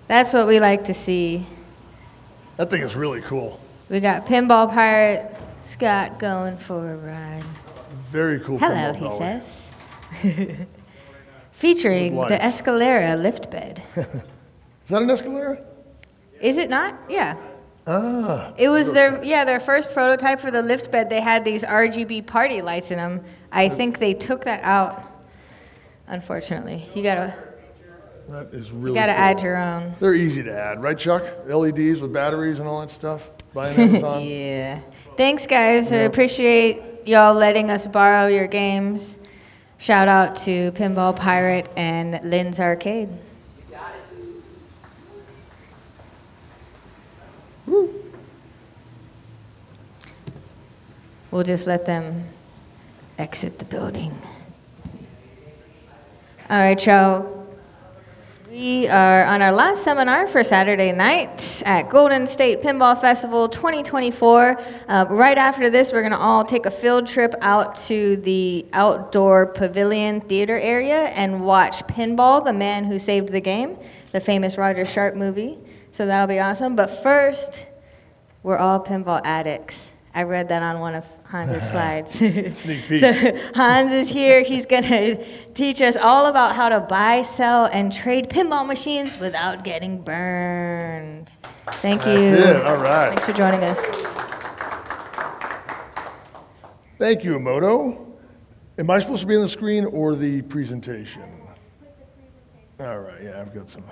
That's what we like to see. That thing is really cool. We got Pinball Pirate Scott going for a ride. Very cool. Hello, pinball he dolly. says. Featuring With the lights. Escalera lift bed. Is that an Escalera? Is it not? Yeah. Ah. It was their first prototype for the lift bed. They had these RGB party lights in them. I think they took that out, unfortunately. That is really gotta cool. add your own. They're easy to add, right, Chuck? LEDs with batteries and all that stuff. Buy on Amazon. Yeah. Thanks, guys. I Yep. appreciate y'all letting us borrow your games. Shout out to Pinball Pirate and Lynn's Arcade. Woo. We'll just let them exit the building. All right, y'all. We are on our last seminar for Saturday night at Golden State Pinball Festival 2024. Right after this, we're going to all take a field trip out to the outdoor pavilion theater area and watch Pinball, the Man Who Saved the Game, the famous Roger Sharp movie. So that'll be awesome. But first, we're all pinball addicts. I read that on one of Hans's slides. Sneak peek. So Hans is here. He's going to teach us all about how to buy, sell, and trade pinball machines without getting burned. Thank you. That's it. All right. Thanks for joining us. Thank you, Emoto. Am I supposed to be on the screen or the presentation? All right. Yeah, I've got some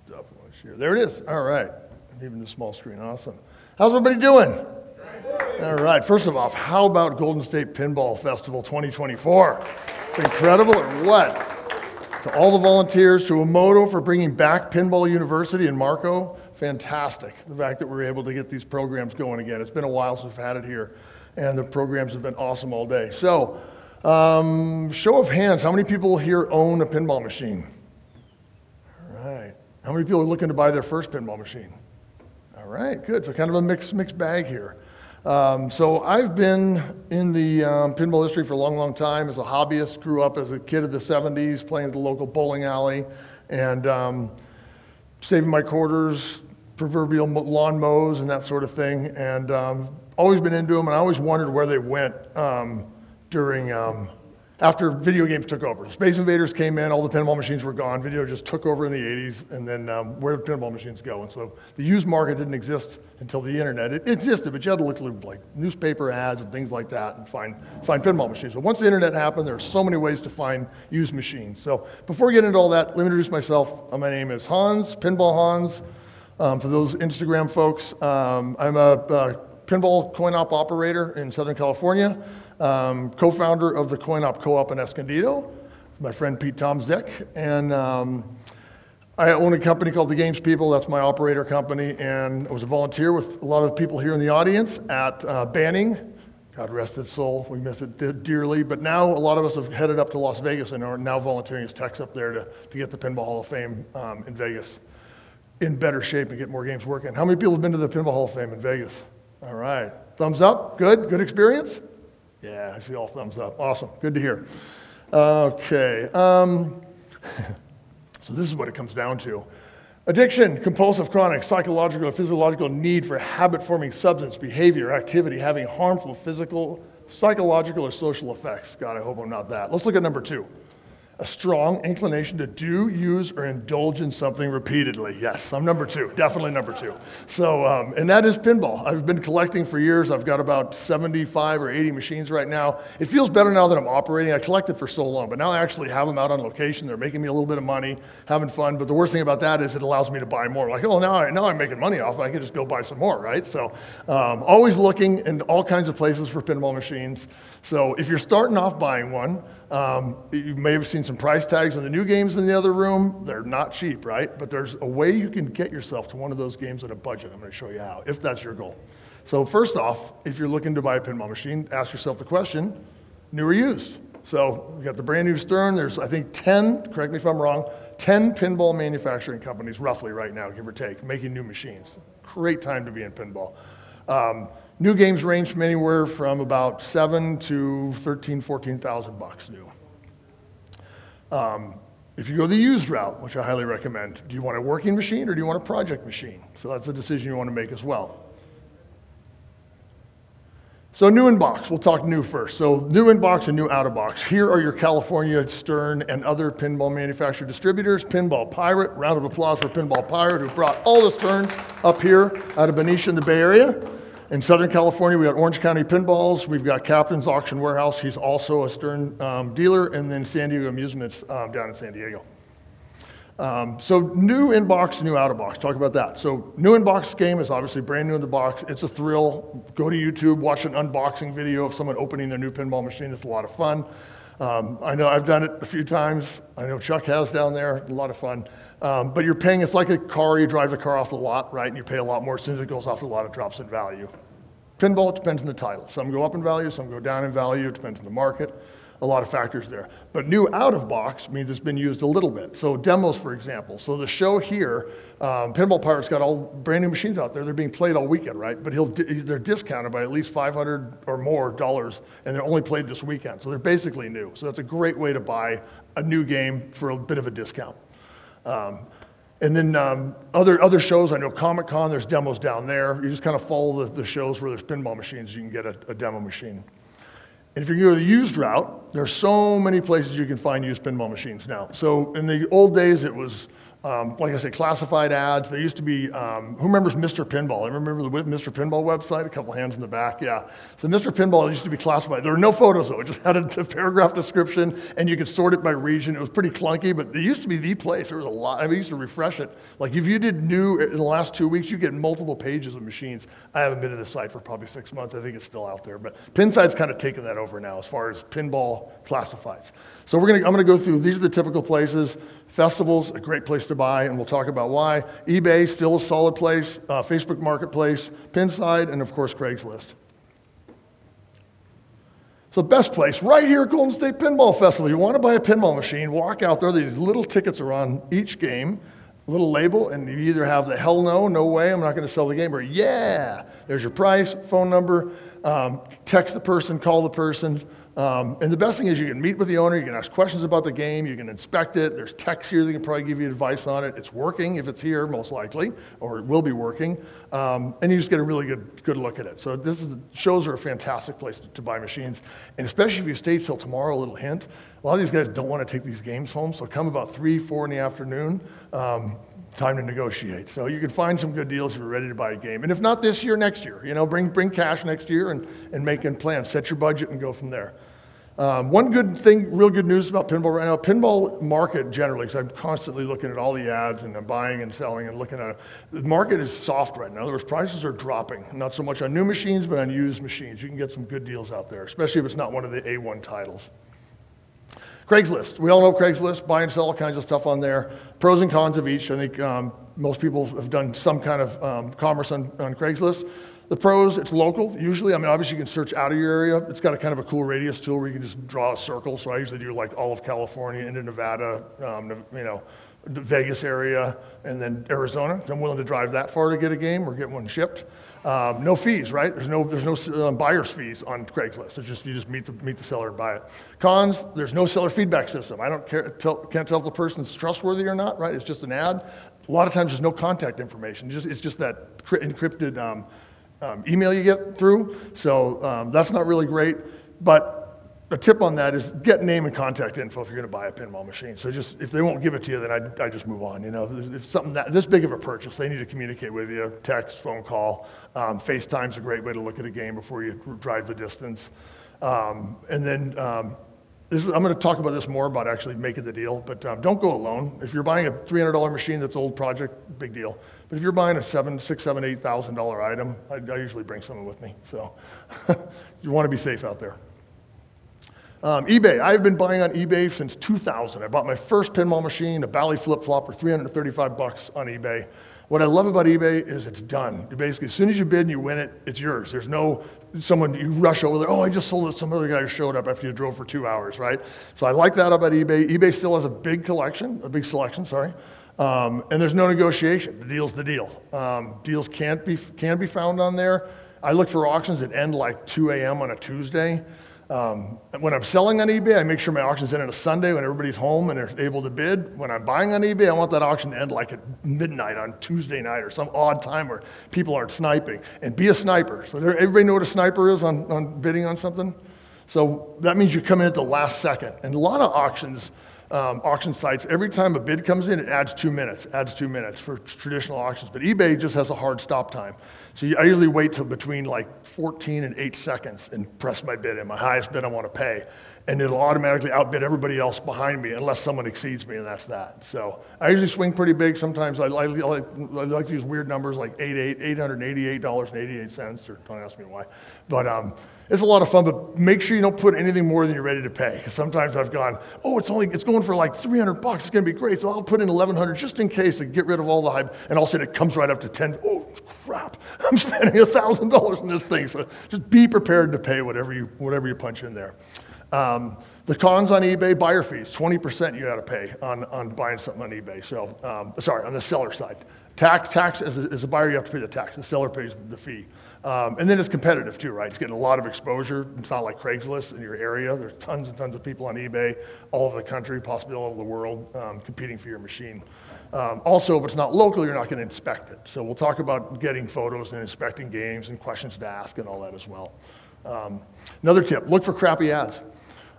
stuff I want to share. There it is. All right. Even the small screen. Awesome. How's everybody doing? All right. First of all, how about Golden State Pinball Festival 2024? It's incredible, or what? To all the volunteers, to Emoto for bringing back Pinball University in Marco, fantastic. The fact that we're able to get these programs going again. It's been a while since we've had it here, and the programs have been awesome all day. So, show of hands, how many people here own a pinball machine? All right. How many people are looking to buy their first pinball machine? All right, good. So kind of a mixed bag here. So I've been in the pinball industry for a long time as a hobbyist. Grew up as a kid of the 70s, playing at the local bowling alley, and saving my quarters, proverbial lawn mows and that sort of thing. And always been into them, and I always wondered where they went during after video games took over. Space Invaders came in, all the pinball machines were gone. Video just took over in the 80s, and then where did pinball machines go? And so the used market didn't exist until the internet. It existed, but you had to look through like newspaper ads and things like that and find pinball machines. But once the internet happened, there are so many ways to find used machines. So before we get into all that, let me introduce myself. My name is Hans, Pinball Hans. For those Instagram folks, I'm a pinball coin-op operator in Southern California. Co-founder of the Coin-Op Co-op in Escondido, my friend Pete Tomzik, and I own a company called The Games People. That's my operator company, and I was a volunteer with a lot of the people here in the audience at Banning. God rest its soul, we miss it dearly, but now a lot of us have headed up to Las Vegas and are now volunteering as techs up there to get the Pinball Hall of Fame in Vegas in better shape and get more games working. How many people have been to the Pinball Hall of Fame in Vegas? All right, thumbs up, good experience? Yeah, I see all thumbs up. Awesome. Good to hear. Okay. So this is what it comes down to. Addiction, compulsive, chronic, psychological, or physiological need for habit-forming substance, behavior, activity, having harmful physical, psychological, or social effects. God, I hope I'm not that. Let's look at number 2. A strong inclination to do, use, or indulge in something repeatedly. Yes, I'm number 2, definitely number 2. So, and that is pinball. I've been collecting for years. I've got about 75 or 80 machines right now. It feels better now that I'm operating. I collected for so long, but now I actually have them out on location. They're making me a little bit of money, having fun. But the worst thing about that is it allows me to buy more. Like, oh, now I'm making money off it. I can just go buy some more, right? So, always looking in all kinds of places for pinball machines. So if you're starting off buying one, you may have seen some price tags on the new games in the other room. They're not cheap, right? But there's a way you can get yourself to one of those games at a budget. I'm going to show you how, if that's your goal. So first off, if you're looking to buy a pinball machine, ask yourself the question, new or used? So we got the brand new Stern. There's, I think, 10, correct me if I'm wrong, 10 pinball manufacturing companies roughly right now, give or take, making new machines. Great time to be in pinball. New games range from anywhere from about $7,000 to $13,000, $14,000 new. If you go the used route, which I highly recommend, do you want a working machine or do you want a project machine? So that's a decision you want to make as well. So new in box, we'll talk new first. So new in box and new out of box. Here are your California, Stern, and other pinball manufacturer distributors. Pinball Pirate, round of applause for Pinball Pirate, who brought all the Sterns up here out of Benicia in the Bay Area. In Southern California, we got Orange County Pinballs. We've got Captain's Auction Warehouse. He's also a Stern dealer. And then San Diego Amusements down in San Diego. So new in box, new out of box. Talk about that. So new in box game is obviously brand new in the box. It's a thrill. Go to YouTube, watch an unboxing video of someone opening their new pinball machine. It's a lot of fun. I know I've done it a few times. I know Chuck has down there. A lot of fun. But you're paying, it's like a car. You drive the car off the lot, right? And you pay a lot more. As soon as it goes off the lot, it drops in value. Pinball, it depends on the title. Some go up in value, some go down in value. It depends on the market. A lot of factors there. But new out of box means it's been used a little bit. So demos, for example. So the show here, Pinball Pirate's got all brand new machines out there. They're being played all weekend, right? But they're discounted by at least $500 or more, and they're only played this weekend. So they're basically new. So that's a great way to buy a new game for a bit of a discount. And then other shows, I know Comic-Con, there's demos down there. You just kind of follow the shows where there's pinball machines, you can get a demo machine. And if you're going to go the used route, there's so many places you can find used pinball machines now. So in the old days, it was, like I said, classified ads. There used to be, who remembers Mr. Pinball? I remember the Mr. Pinball website, a couple hands in the back, yeah. So Mr. Pinball used to be classified. There were no photos though, it just had a paragraph description and you could sort it by region. It was pretty clunky, but it used to be the place. There was a lot, I mean, we used to refresh it. Like if you did new in the last 2 weeks, you get multiple pages of machines. I haven't been to the site for probably 6 months. I think it's still out there, but Pinside's kind of taken that over now as far as pinball classifieds. So I'm gonna go through, these are the typical places. Festivals, a great place to buy, and we'll talk about why. eBay, still a solid place. Facebook Marketplace, Pinside, and of course Craigslist. So best place, right here at Golden State Pinball Festival. You want to buy a pinball machine, walk out there. These little tickets are on each game, a little label, and you either have the hell no, no way, I'm not going to sell the game, or yeah, there's your price, phone number, text the person, call the person. And the best thing is you can meet with the owner, you can ask questions about the game, you can inspect it, there's techs here that can probably give you advice on it. It's working if it's here, most likely, or it will be working. And you just get a really good look at it. So shows are a fantastic place to buy machines. And especially if you stay till tomorrow, a little hint, a lot of these guys don't want to take these games home, so come about 3, 4 in the afternoon. Time to negotiate. So you can find some good deals if you're ready to buy a game. And if not this year, next year. You know, bring cash next year and make a plan. Set your budget and go from there. One good thing, real good news about pinball right now, pinball market generally, because I'm constantly looking at all the ads and I'm buying and selling and looking at it. The market is soft right now. In other words, prices are dropping. Not so much on new machines, but on used machines. You can get some good deals out there, especially if it's not one of the A1 titles. Craigslist. We all know Craigslist, buy and sell all kinds of stuff on there. Pros and cons of each. I think most people have done some kind of commerce on Craigslist. The pros, it's local, usually. I mean, obviously you can search out of your area. It's got a kind of a cool radius tool where you can just draw a circle. So I usually do like all of California into Nevada, you know, the Vegas area, and then Arizona. I'm willing to drive that far to get a game or get one shipped. No fees, right? There's no buyer's fees on Craigslist. It's just you just meet the seller and buy it. Cons, there's no seller feedback system. I can't tell if the person's trustworthy or not, right? It's just an ad. A lot of times there's no contact information. It's just that encrypted email you get through. So that's not really great. But a tip on that is get name and contact info if you're going to buy a pinball machine. So just if they won't give it to you, then I just move on. You know, if something this big of a purchase, they need to communicate with you. Text, phone call, FaceTime's a great way to look at a game before you drive the distance. And then I'm going to talk about this more about actually making the deal. But don't go alone. If you're buying a $300 machine that's old project, big deal. But if you're buying a $6,000, $7,000, $8,000 item, I usually bring someone with me. So you want to be safe out there. eBay. I've been buying on eBay since 2000. I bought my first pinball machine, a Bally flip-flop, for $335 on eBay. What I love about eBay is it's done. You basically, as soon as you bid and you win it, it's yours. There's no someone you rush over there. Oh, I just sold it to some other guy who showed up after you drove for 2 hours, right? So I like that about eBay. eBay still has a big selection, sorry. And there's no negotiation. The deal's the deal. Deals can be found on there. I look for auctions that end like 2 a.m. on a Tuesday. When I'm selling on eBay, I make sure my auction's in on a Sunday when everybody's home and they're able to bid. When I'm buying on eBay, I want that auction to end like at midnight on Tuesday night or some odd time where people aren't sniping. And be a sniper. So everybody know what a sniper is on bidding on something? So that means you come in at the last second. And a lot of auctions, auction sites, every time a bid comes in, it adds 2 minutes, for traditional auctions. But eBay just has a hard stop time. So I usually wait till between like 14 and 8 seconds and press my bid in, my highest bid I want to pay. And it'll automatically outbid everybody else behind me unless someone exceeds me, and that's that. So I usually swing pretty big. Sometimes I like to use weird numbers like $888.88, or don't ask me why. But it's a lot of fun, but make sure you don't put anything more than you're ready to pay. Because sometimes I've gone, oh, it's going for like $300. It's going to be great. So I'll put in $1,100 just in case to get rid of all the hype. And all of a sudden it comes right up to 10. Oh, crap. I'm spending $1,000 on this thing. So just be prepared to pay whatever you punch in there. The cons on eBay, buyer fees, 20% you got to pay on buying something on eBay. So, sorry, on the seller side. Tax as a buyer, you have to pay the tax. The seller pays the fee. And then it's competitive too, right? It's getting a lot of exposure. It's not like Craigslist in your area. There's tons and tons of people on eBay all over the country, possibly all over the world, competing for your machine. Also, if it's not local, you're not going to inspect it. So we'll talk about getting photos and inspecting games and questions to ask and all that as well. Another tip, look for crappy ads.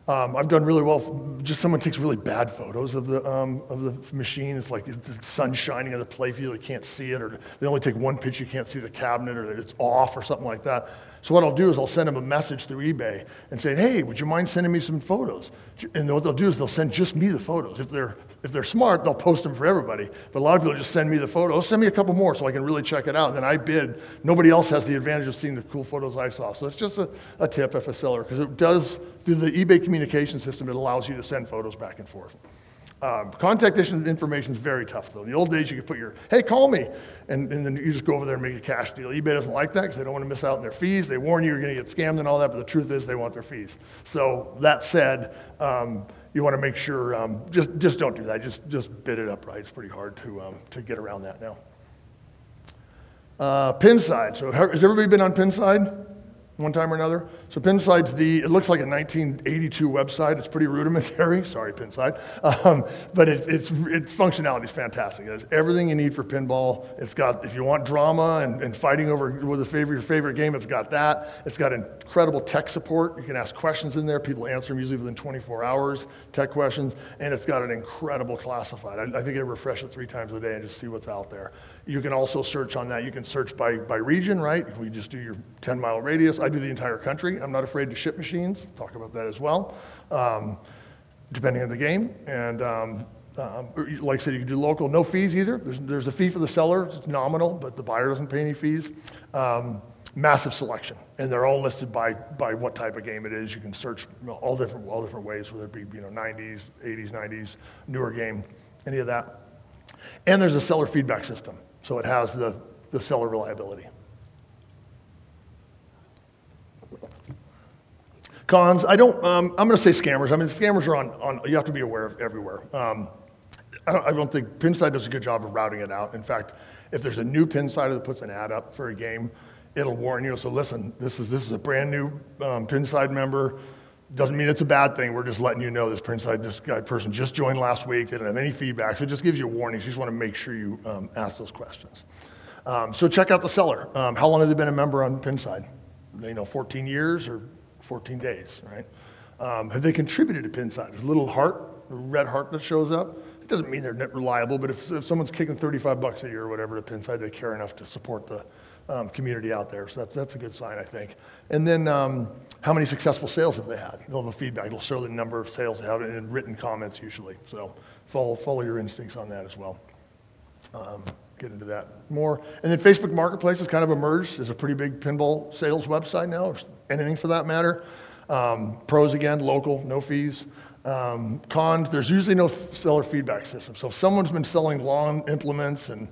I've done really well. Just someone takes really bad photos of the machine. It's like the sun's shining on the play field, you can't see it, or they only take one picture, you can't see the cabinet, or that it's off or something like that. So what I'll do is I'll send them a message through eBay and say, hey, would you mind sending me some photos? And what they'll do is they'll send just me the photos. If they're smart, they'll post them for everybody. But a lot of people just send me the photos. Send me a couple more so I can really check it out. And then I bid. Nobody else has the advantage of seeing the cool photos I saw. So it's just a tip if a seller, because it does, through the eBay communication system, it allows you to send photos back and forth. Contact information is very tough, though. In the old days, you could put hey, call me, and then you just go over there and make a cash deal. eBay doesn't like that because they don't want to miss out on their fees. They warn you you're going to get scammed and all that, but the truth is they want their fees. So that said, you want to make sure, just don't do that. Just bid it up right. It's pretty hard to get around that now. Pinside. So has everybody been on Pinside? One time or another. So Pinside's it looks like a 1982 website. It's pretty rudimentary. Sorry, Pinside. But its functionality is fantastic. It has everything you need for pinball. It's got, if you want drama and fighting over with your favorite game, it's got that. It's got incredible tech support. You can ask questions in there. People answer them usually within 24 hours, tech questions. And it's got an incredible classified. I think I refresh it 3 times a day and just see what's out there. You can also search on that. You can search by region, right? We just do your 10-mile radius. I do the entire country. I'm not afraid to ship machines. Talk about that as well, depending on the game. And like I said, you can do local, no fees either. There's a fee for the seller. It's nominal, but the buyer doesn't pay any fees. Massive selection, and they're all listed by what type of game it is. You can search all different ways, whether it be 90s, 80s, 90s, newer game, any of that. And there's a seller feedback system, so it has the seller reliability. Cons, I'm going to say scammers. I mean, scammers are on you have to be aware of everywhere. I don't think Pinside does a good job of routing it out. In fact, if there's a new Pinsider that puts an ad up for a game, it'll warn you. So listen, this is a brand new Pinside member. Doesn't mean it's a bad thing. We're just letting you know this person just joined last week. They didn't have any feedback. So it just gives you a warning. So you just want to make sure you ask those questions. So check out the seller. How long have they been a member on Pinside? 14 years or 14 days, right? Have they contributed to Pinside? There's a little heart, a red heart that shows up. It doesn't mean they're net reliable, but if someone's kicking $35 a year or whatever to Pinside, they care enough to support the community out there. So that's a good sign, I think. And then how many successful sales have they had? They'll have a feedback. It'll show the number of sales they have in written comments usually. So follow your instincts on that as well. Get into that more. And then Facebook Marketplace has kind of emerged as a pretty big pinball sales website now, or anything for that matter. Pros again, local, no fees. Cons, there's usually no seller feedback system. So if someone's been selling lawn implements and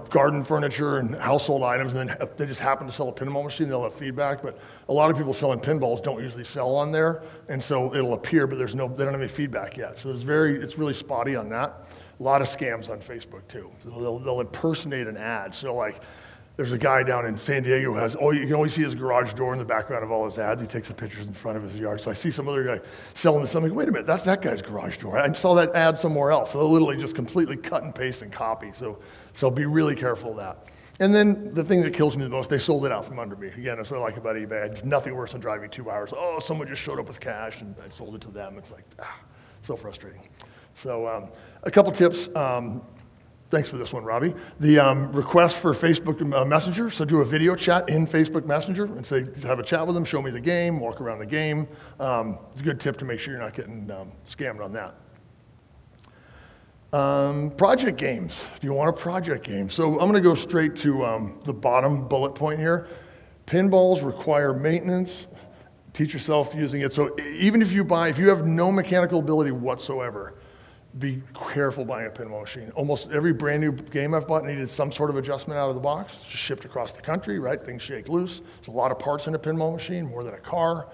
garden furniture and household items, and then they just happen to sell a pinball machine, they'll have feedback. But a lot of people selling pinballs don't usually sell on there, and so it'll appear, but they don't have any feedback yet. So it's really spotty on that. A lot of scams on Facebook too. So they'll impersonate an ad. So like, There's a guy down in San Diego who has, you can always see his garage door in the background of all his ads. He takes the pictures in front of his yard. So I see some other guy selling this. I'm like, wait a minute, that's that guy's garage door. I saw that ad somewhere else. So they'll literally just completely cut and paste and copy. So be really careful of that. And then the thing that kills me the most, they sold it out from under me. Again, that's what I like about eBay. There's nothing worse than driving 2 hours. Oh, someone just showed up with cash and I sold it to them. It's like, so frustrating. So a couple tips. Thanks for this one, Robbie. The request for Facebook Messenger. So do a video chat in Facebook Messenger and say, have a chat with them, show me the game, walk around the game. It's a good tip to make sure you're not getting scammed on that. Project games. Do you want a project game? So I'm going to go straight to the bottom bullet point here. Pinballs require maintenance. Teach yourself using it. So even if you have no mechanical ability whatsoever, be careful buying a pinball machine. Almost every brand new game I've bought needed some sort of adjustment out of the box. It's just shipped across the country, right? Things shake loose. There's a lot of parts in a pinball machine, more than a car.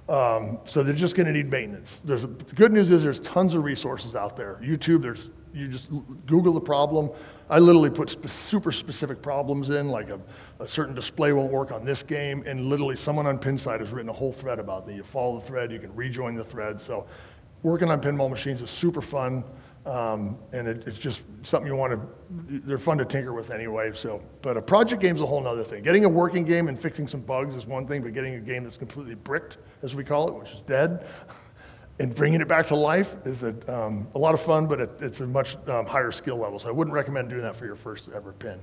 So they're just going to need maintenance. The good news is there's tons of resources out there. YouTube, you just Google the problem. I literally put super specific problems in, like a certain display won't work on this game, and literally someone on Pinside has written a whole thread about that. You follow the thread, you can rejoin the thread. So working on pinball machines is super fun, and it's just something they're fun to tinker with anyway. But a project game's a whole nother thing. Getting a working game and fixing some bugs is one thing, but getting a game that's completely bricked, as we call it, which is dead, and bringing it back to life is a lot of fun, but it's a much higher skill level. So I wouldn't recommend doing that for your first ever pin.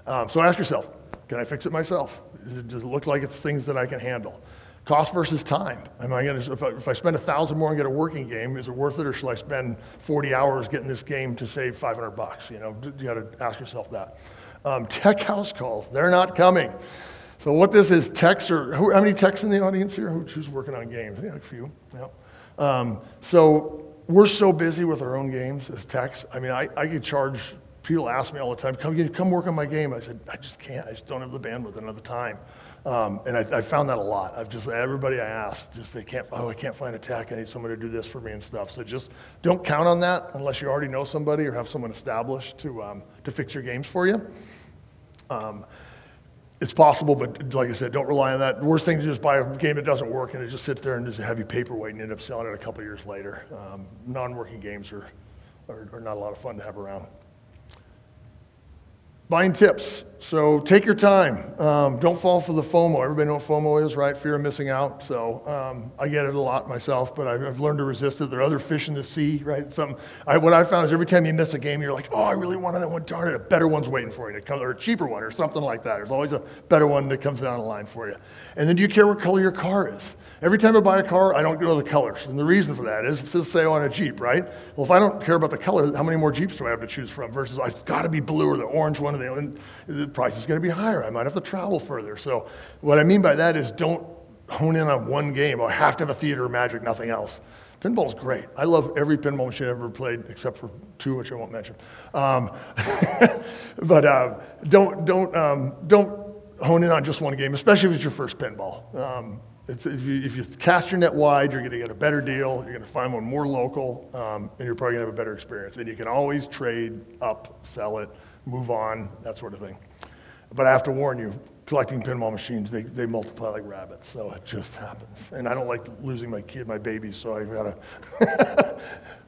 So ask yourself, can I fix it myself? Does it look like it's things that I can handle? Cost versus time. Am I going to, if I spend $1,000 more and get a working game, is it worth it, or should I spend 40 hours getting this game to save $500? You got to ask yourself that. Tech house calls, they're not coming. So what this is, techs how many techs in the audience here? Who's working on games? Yeah, a few. Yeah. So we're so busy with our own games as techs. I mean, I could charge. People ask me all the time, come work on my game. I said, I just can't. I just don't have the bandwidth another time. And I found that a lot. Everybody I asked, I can't find a tech. I need someone to do this for me and stuff. So just don't count on that unless you already know somebody or have someone established to fix your games for you. It's possible, but like I said, don't rely on that. The worst thing is just buy a game that doesn't work and it just sits there and just a heavy paperweight and end up selling it a couple years later. Non-working games are not a lot of fun to have around. Buying tips. So take your time. Don't fall for the FOMO. Everybody knows what FOMO is, right? Fear of missing out. So I get it a lot myself, but I've learned to resist it. There are other fish in the sea, right? What I found is every time you miss a game, you're like, oh, I really wanted that one. Darn it, a better one's waiting for you, or a cheaper one, or something like that. There's always a better one that comes down the line for you. And then do you care what color your car is? Every time I buy a car, I don't know the colors. And the reason for that is, let's say I want a Jeep, right? Well, if I don't care about the color, how many more Jeeps do I have to choose from? Versus, it's got to be blue or the orange one, and the price is going to be higher. I might have to travel further. So what I mean by that is don't hone in on one game. I have to have a theater of magic, nothing else. Pinball's great. I love every pinball machine I've ever played, except for two, which I won't mention. But don't hone in on just one game, especially if it's your first pinball. If you cast your net wide, you're going to get a better deal. You're going to find one more local, and you're probably going to have a better experience. And you can always trade up, sell it, move on, that sort of thing. But I have to warn you, collecting pinball machines, they multiply like rabbits, so it just happens. And I don't like losing my babies, so I've got to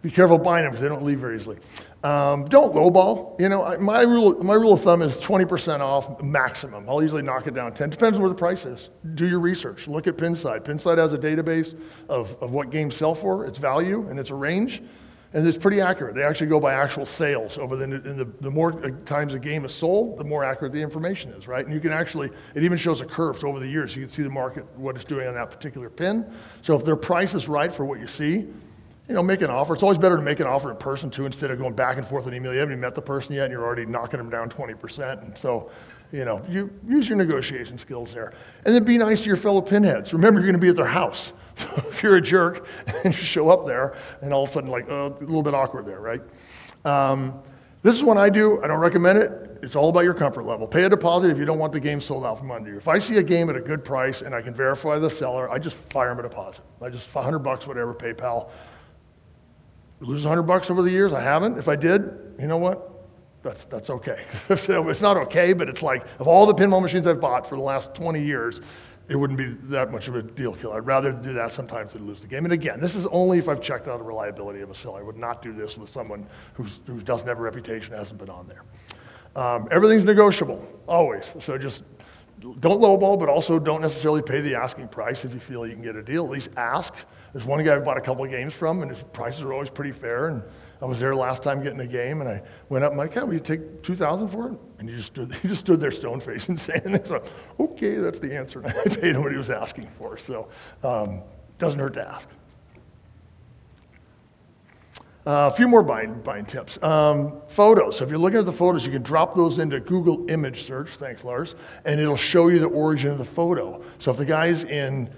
be careful buying them because they don't leave very easily. Don't lowball. My rule of thumb is 20% off maximum. I'll usually knock it down 10. Depends on where the price is. Do your research. Look at Pinside. Pinside has a database of what games sell for, its value, and its a range. And it's pretty accurate. They actually go by actual sales. The more times a game is sold, the more accurate the information is, right? And you can actually, it even shows a curve. So over the years, you can see the market, what it's doing on that particular pin. So if their price is right for what you see, make an offer. It's always better to make an offer in person too, instead of going back and forth on email. You haven't even met the person yet, and you're already knocking them down 20%. And so, you use your negotiation skills there. And then be nice to your fellow pinheads. Remember, you're going to be at their house. So if you're a jerk and you show up there, and all of a sudden, a little bit awkward there, right? This is one I do. I don't recommend it. It's all about your comfort level. Pay a deposit if you don't want the game sold out from under you. If I see a game at a good price and I can verify the seller, I just fire them a deposit. I just $100, whatever, PayPal. Lose $100 over the years? I haven't. If I did, you know what? that's okay. So it's not okay, but it's like, of all the pinball machines I've bought for the last 20 years, it wouldn't be that much of a deal killer. I'd rather do that sometimes than lose the game. And again, this is only if I've checked out the reliability of a seller. I would not do this with someone who doesn't have a reputation, hasn't been on there. Everything's negotiable, always. So just don't lowball, but also don't necessarily pay the asking price if you feel you can get a deal. At least ask. There's one guy I bought a couple of games from, and his prices are always pretty fair. And I was there last time getting a game, and I went up and I'm like, will you take $2,000 for it? And he just stood there stone-faced and saying, so, okay, that's the answer. And I paid him what he was asking for. So doesn't hurt to ask. A few more buying tips. Photos. So if you're looking at the photos, you can drop those into Google image search, thanks Lars, and it'll show you the origin of the photo. So if the guy's in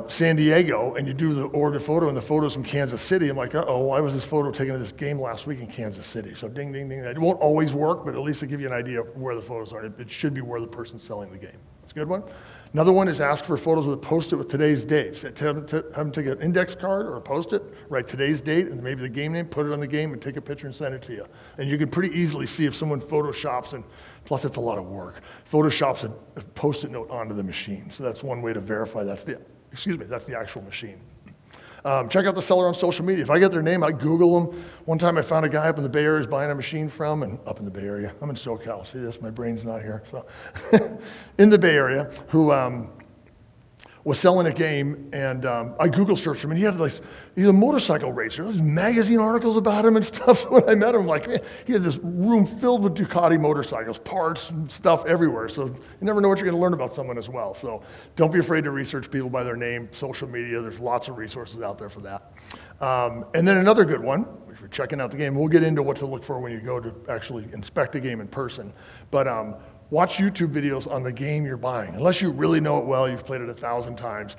San Diego, and you do the order photo, and the photo's from Kansas City, I'm like, why was this photo taken of this game last week in Kansas City? So ding, ding, ding. It won't always work, but at least it'll give you an idea of where the photos are. It should be where the person's selling the game. That's a good one. Another one is ask for photos with a Post-it with today's date. Have them take an index card or a Post-it, write today's date, and maybe the game name, put it on the game, and take a picture and send it to you. And you can pretty easily see if someone photoshops, and plus it's a lot of work, photoshops a Post-it note onto the machine. So that's one way to verify that's the actual machine. Check out the seller on social media. If I get their name, I Google them. One time I found a guy up in the Bay Area buying a machine from, and up in the Bay Area, I'm in SoCal, see this, my brain's not here. So in the Bay Area, who was selling a game, and I Google searched him, and he had a motorcycle racer. There's magazine articles about him and stuff. So when I met him, I'm like, man, he had this room filled with Ducati motorcycles, parts and stuff everywhere. So you never know what you're going to learn about someone as well. So don't be afraid to research people by their name, social media. There's lots of resources out there for that. And then another good one, if you're checking out the game, we'll get into what to look for when you go to actually inspect a game in person. But watch YouTube videos on the game you're buying. Unless you really know it well, you've played it 1,000 times,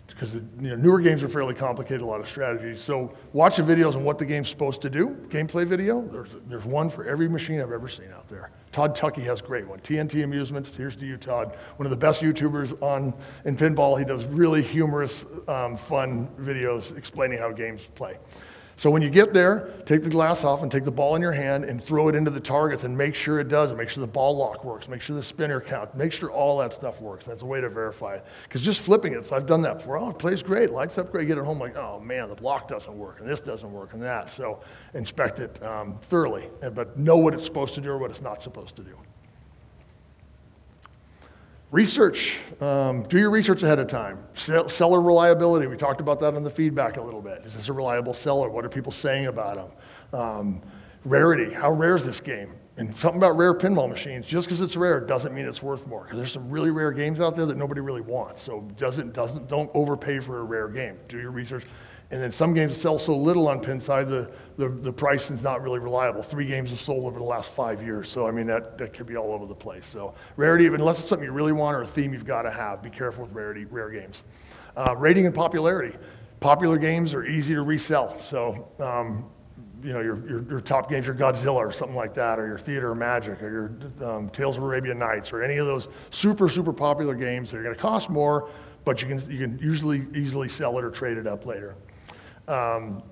because newer games are fairly complicated, a lot of strategies. So watch the videos on what the game's supposed to do. Gameplay video, there's one for every machine I've ever seen out there. Todd Tuckey has a great one. TNT Amusements, here's to you, Todd. One of the best YouTubers in pinball. He does really humorous, fun videos explaining how games play. So when you get there, take the glass off and take the ball in your hand and throw it into the targets and make sure it does, and make sure the ball lock works, make sure the spinner counts, make sure all that stuff works. That's a way to verify it. Because just flipping it, so I've done that before. Oh, it plays great, lights up great, get it home, like, oh man, the block doesn't work, and this doesn't work, and that. So inspect it thoroughly, but know what it's supposed to do or what it's not supposed to do. Research, do your research ahead of time. Seller reliability, we talked about that in the feedback a little bit. Is this a reliable seller? What are people saying about them? Rarity, how rare is this game? And something about rare pinball machines, just because it's rare doesn't mean it's worth more. Because there's some really rare games out there that nobody really wants. So don't overpay for a rare game. Do your research. And then some games sell so little on Pinside, the price is not really reliable. 3 games have sold over the last 5 years. So, I mean, that could be all over the place. So rarity, unless it's something you really want or a theme you've got to have, be careful with rare games. Rating and popularity. Popular games are easy to resell. So, your top games, your Godzilla or something like that, or your Theater of Magic, or your Tales of Arabian Nights, or any of those super, super popular games that are going to cost more, but you can usually easily sell it or trade it up later.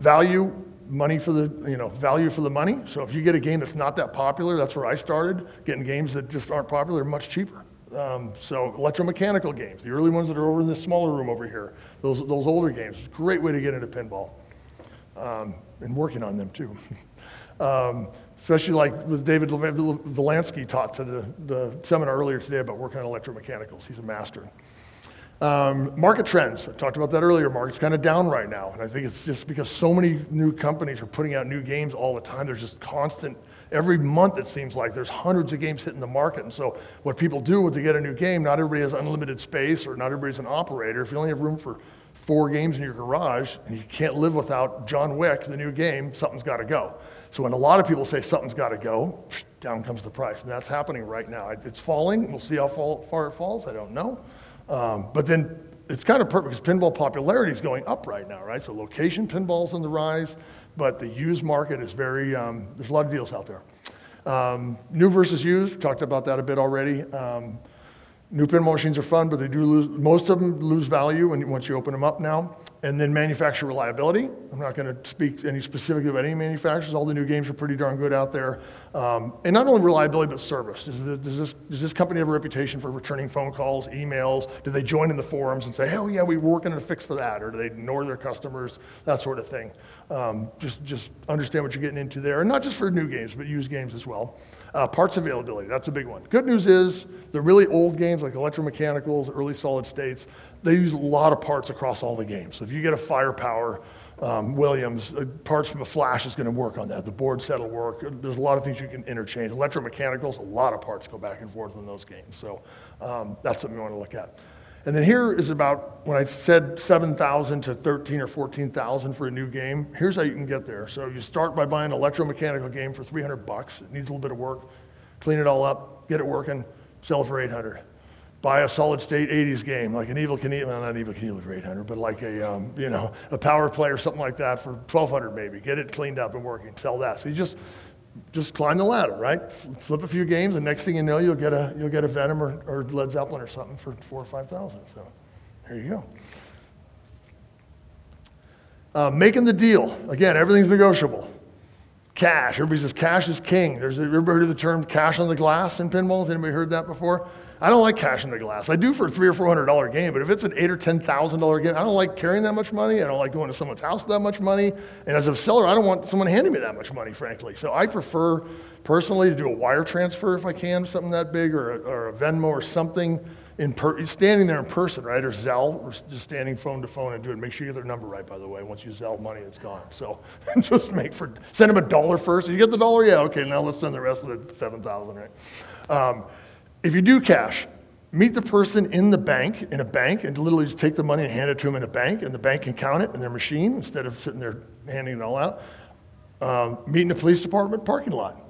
Value for the money. So if you get a game that's not that popular, that's where I started, getting games that just aren't popular, much cheaper. So electromechanical games, the early ones that are over in this smaller room over here, those older games, great way to get into pinball, and working on them too. Especially like with David Volansky taught to the seminar earlier today about working on electromechanicals. He's a master. Market trends, I talked about that earlier. Market's kind of down right now, and I think it's just because so many new companies are putting out new games all the time. There's just constant, every month it seems like there's hundreds of games hitting the market. And so what people do to get a new game, not everybody has unlimited space, or not everybody's an operator. If you only have room for 4 games in your garage and you can't live without John Wick, the new game, something's got to go. So when a lot of people say something's got to go, down comes the price, and that's happening right now. It's falling. We'll see how far it falls. I don't know. But then it's kind of perfect because pinball popularity is going up right now, right? So location pinball's on the rise, but the used market is very, there's a lot of deals out there. New versus used, talked about that a bit already. New pinball machines are fun, but they do lose, most of them lose value once you open them up now. And then manufacturer reliability. I'm not going to speak any specifically about any manufacturers. All the new games are pretty darn good out there. And not only reliability, but service. Does this company have a reputation for returning phone calls, emails? Do they join in the forums and say, hell yeah, we're working on a fix for that? Or do they ignore their customers? That sort of thing. Just understand what you're getting into there. And not just for new games, but used games as well. Parts availability, that's a big one. Good news is the really old games like electromechanicals, early solid states, they use a lot of parts across all the games. So if you get a Firepower Williams, parts from a Flash is going to work on that. The board set will work. There's a lot of things you can interchange. Electromechanicals, a lot of parts go back and forth in those games. So that's something you want to look at. And then here is about, when I said 7,000 to 13 or 14,000 for a new game, here's how you can get there. So you start by buying an electromechanical game for $300. It needs a little bit of work. Clean it all up, get it working, sell it for $800. Buy a solid state 80s game, like an Evil Knievel, well, not Evil Knievel for $800, but like a Power Play or something like that for $1,200 maybe. Get it cleaned up and working, sell that. So you just climb the ladder, right? Flip a few games, and next thing you know, you'll get a Venom or Led Zeppelin or something for $4,000 or $5,000. So there you go. Making the deal. Again, everything's negotiable. Cash. Everybody says cash is king. Everybody heard of the term cash on the glass in pinball? Has anybody heard that before? I don't like cash on the glass. I do for a $300 or $400 game, but if it's an $8,000 or $10,000 game, I don't like carrying that much money. I don't like going to someone's house with that much money. And as a seller, I don't want someone handing me that much money, frankly. So I prefer personally to do a wire transfer if I can, something that big, or a Venmo or something. Standing there in person, right, or Zelle, or just standing phone to phone and do it. Make sure you get their number right, by the way. Once you Zelle money, it's gone. So just send them $1 first. You get the $1, yeah, okay, now let's send the rest of the 7,000, right? If you do cash, meet the person in a bank, and literally just take the money and hand it to them in a bank, and the bank can count it in their machine instead of sitting there handing it all out. Meet in the police department parking lot.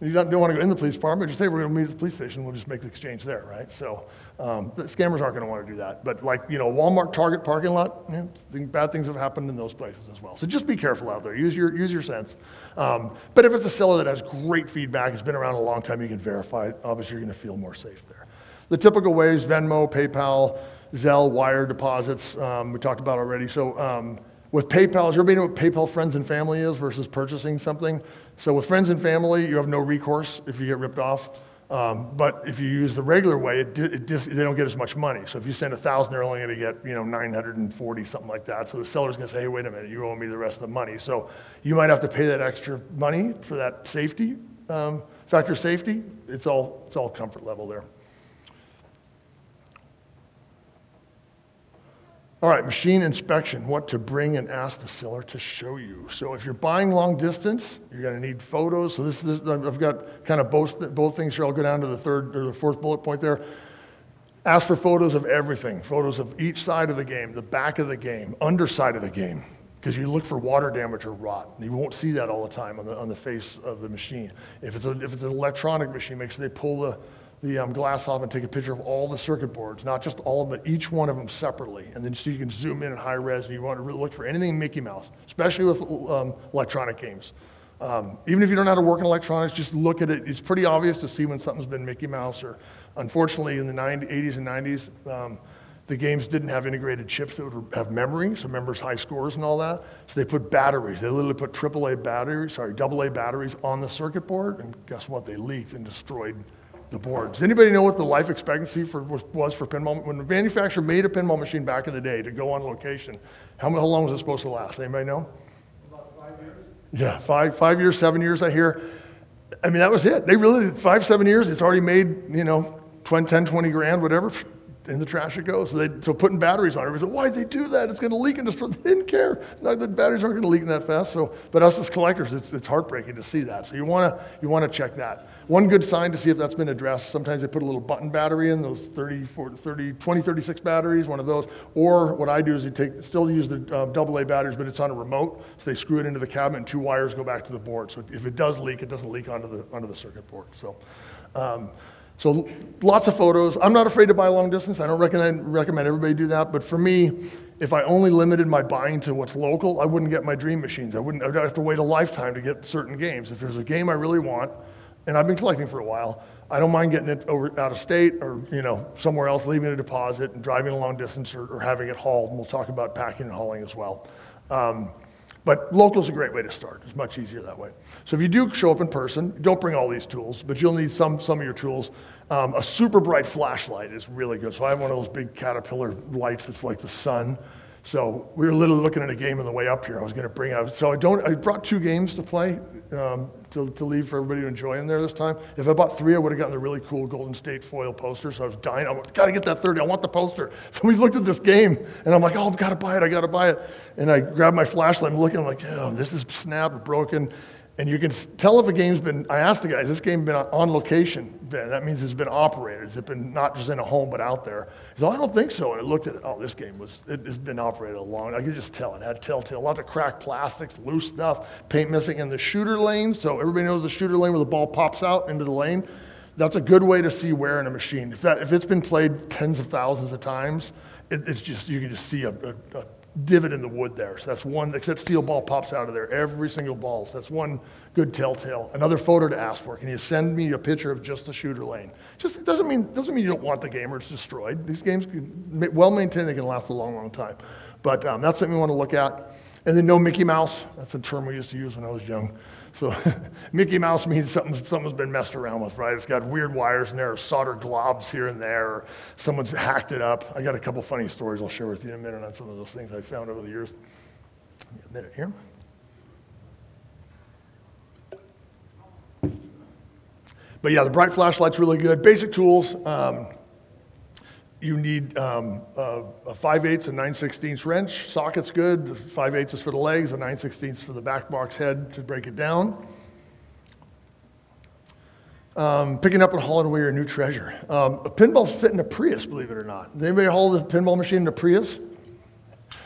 You don't want to go in the police department, just say we're going to meet at the police station, we'll just make the exchange there, right? So the scammers aren't going to want to do that. But like, Walmart, Target parking lot, bad things have happened in those places as well. So just be careful out there, use your sense. But if it's a seller that has great feedback, has been around a long time, you can verify it, obviously you're going to feel more safe there. The typical ways, Venmo, PayPal, Zelle, wire deposits, we talked about already. So with PayPal, does everybody know what PayPal Friends and Family is versus purchasing something? So with friends and family, you have no recourse if you get ripped off. But if you use the regular way, they don't get as much money. So if you send 1,000, they're only going to get 940, something like that. So the seller's going to say, hey, wait a minute, you owe me the rest of the money. So you might have to pay that extra money for that safety, factor safety. It's all comfort level there. All right, machine inspection, what to bring and ask the seller to show you. So if you're buying long distance, you're going to need photos. So this I've got kind of both things here. I'll go down to the third or the fourth bullet point there. Ask for photos of everything, photos of each side of the game, the back of the game, underside of the game, because you look for water damage or rot. You won't see that all the time on the face of the machine. If it's an electronic machine, make sure they pull the glass off and take a picture of all the circuit boards, not just all of them, but each one of them separately. And then so you can zoom in high res, and you want to really look for anything Mickey Mouse, especially with electronic games. Even if you don't know how to work in electronics, just look at it. It's pretty obvious to see when something's been Mickey Mouse. Or unfortunately, in the 80s and 90s, the games didn't have integrated chips that would have memory, so members high scores and all that. So they put batteries. They literally put AA batteries on the circuit board, and guess what? They leaked and destroyed the board. Does anybody know what the life expectancy was for pinball? When the manufacturer made a pinball machine back in the day to go on location, how long was it supposed to last? Anybody know? About 5 years. Yeah, 5 years, 7 years, I hear. I mean, that was it. They really did 5-7 years. It's already made, 10, 20 grand, whatever. In the trash it goes. So putting batteries on it, everybody said, why'd they do that? It's going to leak and destroy. They didn't care. No, the batteries aren't going to leak that fast. But us as collectors, it's heartbreaking to see that. So you want to check that. One good sign to see if that's been addressed, sometimes they put a little button battery in, those 36 batteries, one of those. Or what I do is still use the AA batteries, but it's on a remote. So they screw it into the cabinet and 2 wires go back to the board. So if it does leak, it doesn't leak onto the circuit board. So lots of photos. I'm not afraid to buy long distance. I don't recommend everybody do that. But for me, if I only limited my buying to what's local, I wouldn't get my dream machines. I'd have to wait a lifetime to get certain games. If there's a game I really want, and I've been collecting for a while. I don't mind getting it out of state or somewhere else, leaving a deposit and driving a long distance or having it hauled. And we'll talk about packing and hauling as well. But local's a great way to start. It's much easier that way. So if you do show up in person, don't bring all these tools, but you'll need some of your tools. A super bright flashlight is really good. So I have one of those big Caterpillar lights that's like the sun. So we were literally looking at a game on the way up here. I was going to bring out. So I brought 2 games to play to leave for everybody to enjoy in there this time. If I bought 3, I would have gotten the really cool Golden State foil poster. So I was dying. I got to get that 30. I want the poster. So we looked at this game, and I'm like, oh, I've got to buy it. I got to buy it. And I grabbed my flashlight. I'm looking. I'm like, oh, this is snapped or broken. And you can tell if a game's been, I asked the guys, this game been on location? That means it's been operated. Has it been not just in a home, but out there? He said, I don't think so. And I looked at it, this game it's been operated a long, I could just tell it had telltale, lots of cracked plastics, loose stuff, paint missing in the shooter lane. So everybody knows the shooter lane where the ball pops out into the lane. That's a good way to see wear in a machine. If it's been played tens of thousands of times, it's just, you can just see a divot in the wood there. So that's one, that steel ball pops out of there, every single ball. So that's one good telltale. Another photo to ask for. Can you send me a picture of just the shooter lane? Just it doesn't mean you don't want the game or it's destroyed. These games, well maintained, they can last a long, long time. But that's something we want to look at. And then no Mickey Mouse. That's a term we used to use when I was young. So Mickey Mouse means something's been messed around with, right? It's got weird wires in there, or solder globs here and there, or someone's hacked it up. I got a couple funny stories I'll share with you in a minute on some of those things I found over the years. Give me a minute here. But yeah, the bright flashlight's really good. Basic tools. You need a 5/8 and 9/16 wrench. Socket's good. The 5/8 is for the legs, a 9/16 for the back box head to break it down. Picking up and hauling away your new treasure. A pinball's fit in a Prius, believe it or not. Anybody haul the pinball machine in a Prius?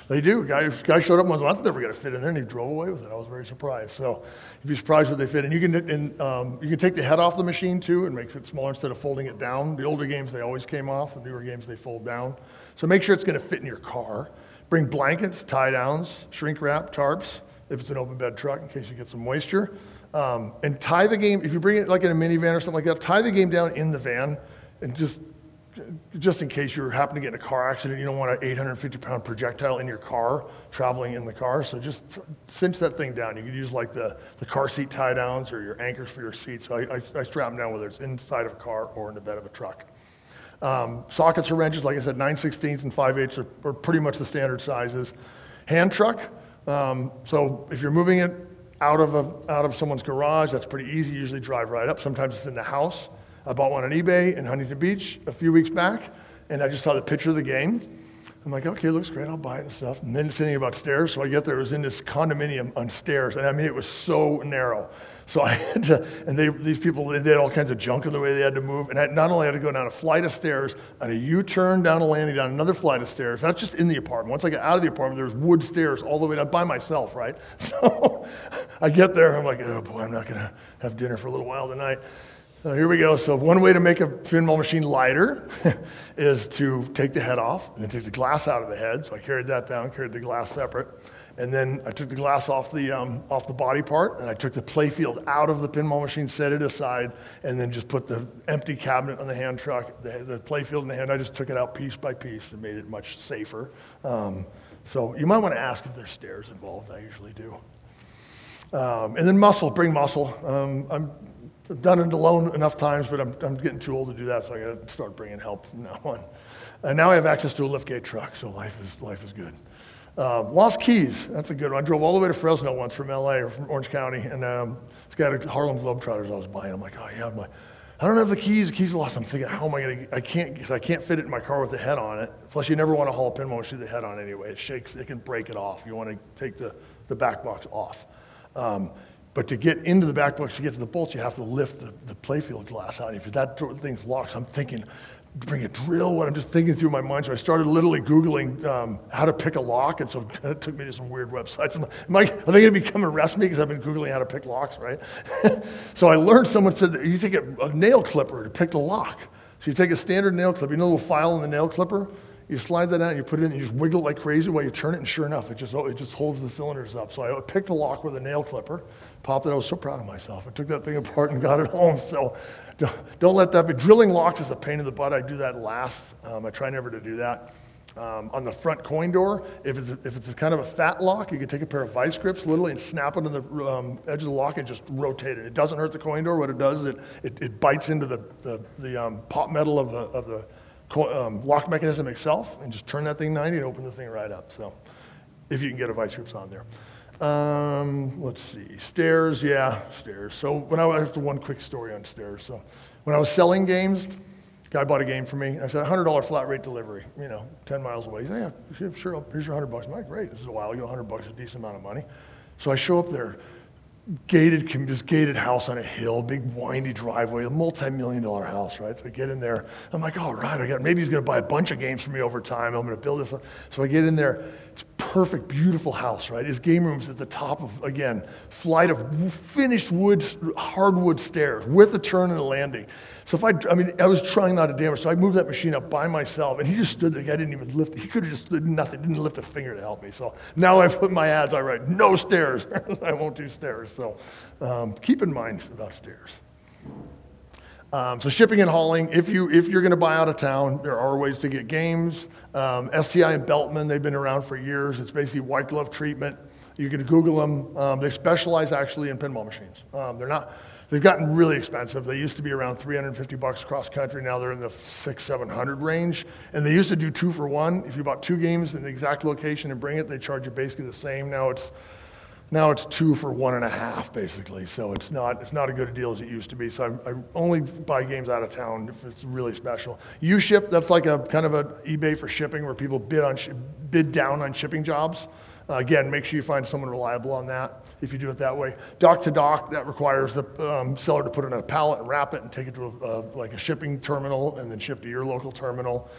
They do. Guy showed up and was like, that's never going to fit in there, and he drove away with it. I was very surprised. So you'd be surprised what they fit in. You can take the head off the machine too. It makes it smaller instead of folding it down. The older games, they always came off. The newer games, they fold down. So make sure it's going to fit in your car. Bring blankets, tie downs, shrink wrap, tarps, if it's an open bed truck in case you get some moisture. And tie the game, if you bring it like in a minivan or something like that, tie the game down in the van and just in case you happen to get in a car accident, you don't want an 850-pound projectile in your car, traveling in the car. So just cinch that thing down. You could use like the car seat tie downs or your anchors for your seat. So I strap them down whether it's inside of a car or in the bed of a truck. Sockets or wrenches, like I said, 9/16 and 5/8 are pretty much the standard sizes. Hand truck. So if you're moving it out of someone's garage, that's pretty easy. You usually drive right up. Sometimes it's in the house. I bought one on eBay in Huntington Beach a few weeks back, and I just saw the picture of the game. I'm like, okay, looks great, I'll buy it and stuff. And then it's thinking about stairs, so I get there, it was in this condominium on stairs, and I mean, it was so narrow. So I had to, and these people, they had all kinds of junk in the way they had to move, and I not only had to go down a flight of stairs, on a U-turn, down a landing, down another flight of stairs, not just in the apartment. Once I got out of the apartment, there was wood stairs all the way down by myself, right? So I get there, I'm like, oh boy, I'm not gonna have dinner for a little while tonight. So here we go. So one way to make a pinball machine lighter is to take the head off and then take the glass out of the head. So I carried that down, carried the glass separate. And then I took the glass off the body part, and I took the playfield out of the pinball machine, set it aside, and then just put the empty cabinet on the hand truck, the playfield in the hand. I just took it out piece by piece and made it much safer. So you might want to ask if there's stairs involved. I usually do. And then bring muscle. I've done it alone enough times, but I'm getting too old to do that, so I got to start bringing help from now on. And now I have access to a liftgate truck, so life is good. Lost keys, that's a good one. I drove all the way to Fresno once from LA or from Orange County, and this guy had a Harlem Globetrotters I was buying. I'm like, oh yeah, I don't have the keys are lost. I'm thinking, how am I going to, I can't fit it in my car with the head on it. Plus, you never want to haul a pinball machine with the head on anyway. It shakes, it can break it off. You want to take the back box off. But to get into the back box, to get to the bolts, you have to lift the playfield glass out. If that thing's locked, so I'm thinking, bring a drill. I'm just thinking through my mind. So I started literally Googling how to pick a lock, and so it took me to some weird websites. Are they going to come arrest me because I've been Googling how to pick locks, right? So I learned, someone said that you take a nail clipper to pick the lock. So you take a standard nail clipper, you know the little file in the nail clipper? You slide that out, and you put it in, and you just wiggle it like crazy while you turn it, and sure enough, it just holds the cylinders up. So I picked the lock with a nail clipper, popped it. I was so proud of myself. I took that thing apart and got it home. So don't let that be. Drilling locks is a pain in the butt. I do that last. I try never to do that. On the front coin door, if it's a kind of a fat lock, you can take a pair of vice grips literally and snap it on the edge of the lock and just rotate it. It doesn't hurt the coin door. What it does is it bites into the pot metal of the lock mechanism itself and just turn that thing 90 and open the thing right up. So if you can get a vice grips on there. Let's see, stairs, yeah, stairs. So I have one quick story on stairs. So when I was selling games, guy bought a game for me. I said, $100 flat rate delivery, 10 miles away. He said, yeah, sure, here's your $100. I'm like, great, this is a while ago, $100 is a decent amount of money. So I show up there, this gated house on a hill, big windy driveway, a multi-million-dollar house, right? So I get in there, I'm like, all right, maybe he's gonna buy a bunch of games for me over time, I'm gonna build this. So I get in there, it's perfect, beautiful house, right? His game room's at the top of, again, flight of finished wood, hardwood stairs with a turn and a landing. So I was trying not to damage, so I moved that machine up by myself, and he just stood there. I didn't even lift. He could have just did nothing, didn't lift a finger to help me. So now I put my ads, I write, no stairs. I won't do stairs. So keep in mind about stairs. So shipping and hauling, if you're going to buy out of town, there are ways to get games. STI and Beltman, they've been around for years. It's basically white glove treatment. You can Google them. They specialize actually in pinball machines. They've gotten really expensive. They used to be around $350 across country. Now they're in the $600-700 range. And they used to do 2 for 1. If you bought 2 games in the exact location and bring it, they charge you basically the same. Now it's 2 for 1.5 basically. So it's not a good a deal as it used to be. So I only buy games out of town if it's really special. U-Ship, that's like a kind of an eBay for shipping where people bid down on shipping jobs. Again, make sure you find someone reliable on that if you do it that way. Dock to dock, that requires the seller to put it in a pallet and wrap it and take it to like a shipping terminal and then ship to your local terminal.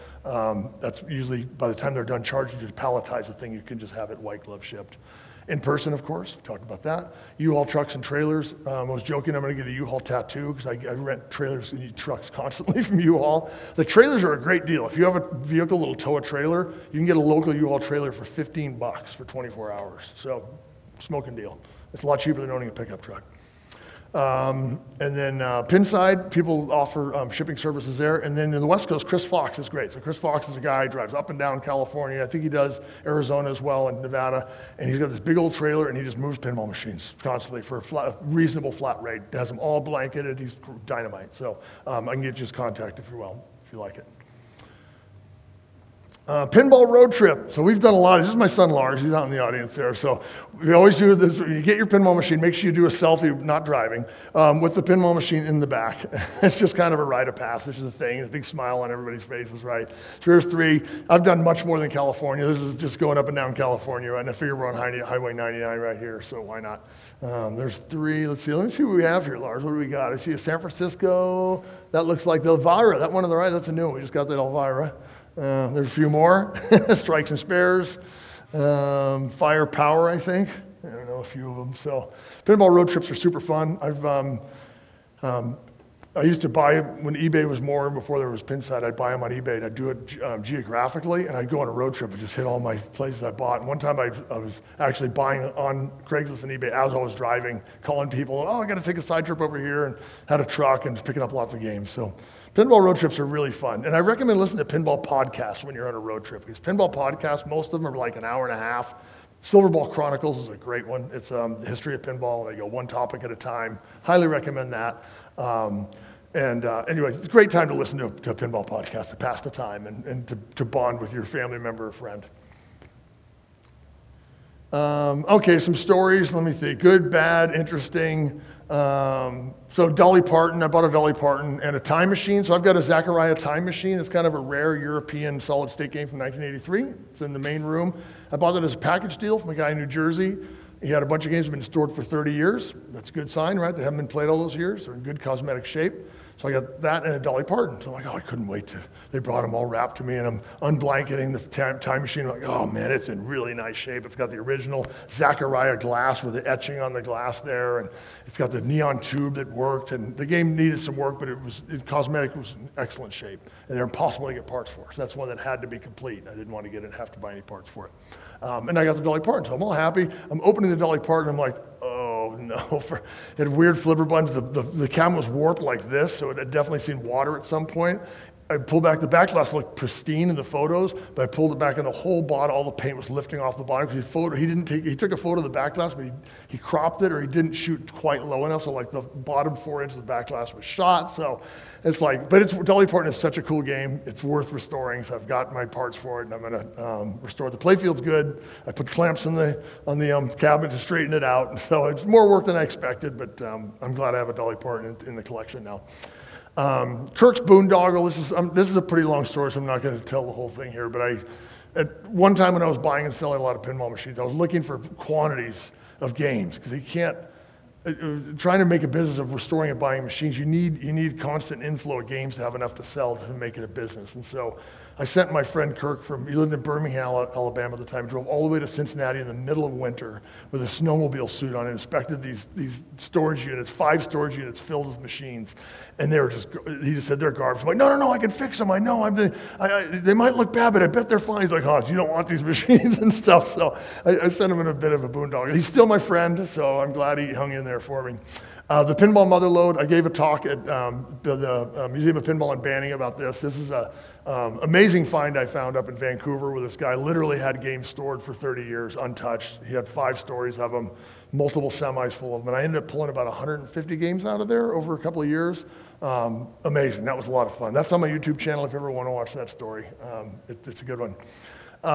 That's usually, by the time they're done charging, you just palletize the thing. You can just have it white glove shipped. In person, of course, we talked about that. U-Haul trucks and trailers. I was joking I'm going to get a U-Haul tattoo because I rent trailers and trucks constantly from U-Haul. The trailers are a great deal. If you have a vehicle that'll tow a trailer, you can get a local U-Haul trailer for $15 for 24 hours. So, smoking deal. It's a lot cheaper than owning a pickup truck. And then Pinside, people offer shipping services there. And then in the West Coast, Chris Fox is great. So Chris Fox is a guy who drives up and down California. I think he does Arizona as well and Nevada. And he's got this big old trailer and he just moves pinball machines constantly for a reasonable flat rate. Has them all blanketed. He's dynamite. So I can get you his contact if you like it. Pinball road trip. So we've done a lot. This is my son Lars. He's out in the audience there. So we always do this. When you get your pinball machine, make sure you do a selfie, not driving, with the pinball machine in the back. It's just kind of a rite of passage. It's a thing. It's a big smile on everybody's faces, right? So here's 3. I've done much more than California. This is just going up and down California, right? And I figure we're on Highway 99 right here, so why not? There's 3. Let's see. Let me see what we have here, Lars. What do we got? I see a San Francisco. That looks like the Elvira. That one on the right, that's a new one. We just got that Elvira. There's a few more. Strikes and spares. Firepower, I think. I don't know, a few of them. So pinball road trips are super fun. I used to buy, when eBay was more, before there was Pinside, I'd buy them on eBay and I'd do it geographically and I'd go on a road trip and just hit all my places I bought. And one time I was actually buying on Craigslist and eBay as I was driving, calling people, I got to take a side trip over here, and had a truck and picking up lots of games. So pinball road trips are really fun. And I recommend listening to pinball podcasts when you're on a road trip, because pinball podcasts, most of them are like an hour and a half. Silverball Chronicles is a great one. It's the history of pinball. They go one topic at a time. Highly recommend that. Anyway, it's a great time to listen to a pinball podcast to pass the time and to bond with your family member or friend. Okay, some stories. Let me think. Good, bad, interesting. So Dolly Parton, I bought a Dolly Parton and a time machine. So I've got a Zachariah time machine. It's kind of a rare European solid state game from 1983. It's in the main room. I bought it as a package deal from a guy in New Jersey. He had a bunch of games that have been stored for 30 years. That's a good sign, right? They haven't been played all those years. They're in good cosmetic shape. So I got that and a Dolly Parton. So I'm like, I couldn't wait they brought them all wrapped to me, and I'm unblanketing the time machine. I'm like, oh man, it's in really nice shape. It's got the original Zachariah glass with the etching on the glass there, and it's got the neon tube that worked, and the game needed some work, but cosmetic was in excellent shape, and they're impossible to get parts for. So that's one that had to be complete. I didn't want to get it and have to buy any parts for it. And I got the Dolly Parton, so I'm all happy. I'm opening the Dolly Parton, I'm like, oh know. It had weird flipper buttons. The cabinet was warped like this, so it had definitely seen water at some point. I pulled back, the back glass looked pristine in the photos, but I pulled it back and the whole bottom, all the paint was lifting off the bottom because he took a photo of the back glass, but he cropped it or he didn't shoot quite low enough, so like the bottom 4 inches of the back glass was shot. So it's like, but Dolly Parton is such a cool game. It's worth restoring, so I've got my parts for it and I'm gonna restore it. The playfield's good. I put clamps on the cabinet to straighten it out. So it's more work than I expected, but I'm glad I have a Dolly Parton in the collection now. Kirk's Boondoggle, this is a pretty long story, so I'm not going to tell the whole thing here, but at one time when I was buying and selling a lot of pinball machines, I was looking for quantities of games, because you can't, trying to make a business of restoring and buying machines, you need constant inflow of games to have enough to sell to make it a business. And so I sent my friend Kirk he lived in Birmingham, Alabama at the time, drove all the way to Cincinnati in the middle of winter with a snowmobile suit on and inspected these storage units, 5 storage units filled with machines. And he just said, they're garbage. I'm like, no, I can fix them. I know, they might look bad, but I bet they're fine. He's like, Hans, you don't want these machines and stuff. So I sent him in a bit of a boondoggle. He's still my friend, so I'm glad he hung in there for me. The Pinball Motherlode, I gave a talk at the Museum of Pinball and Banning about this. This is a amazing find I found up in Vancouver where this guy literally had games stored for 30 years untouched. He had 5 stories of them, multiple semis full of them, and I ended up pulling about 150 games out of there over a couple of years. Amazing, that was a lot of fun. That's on my YouTube channel if you ever want to watch that story. It's a good one.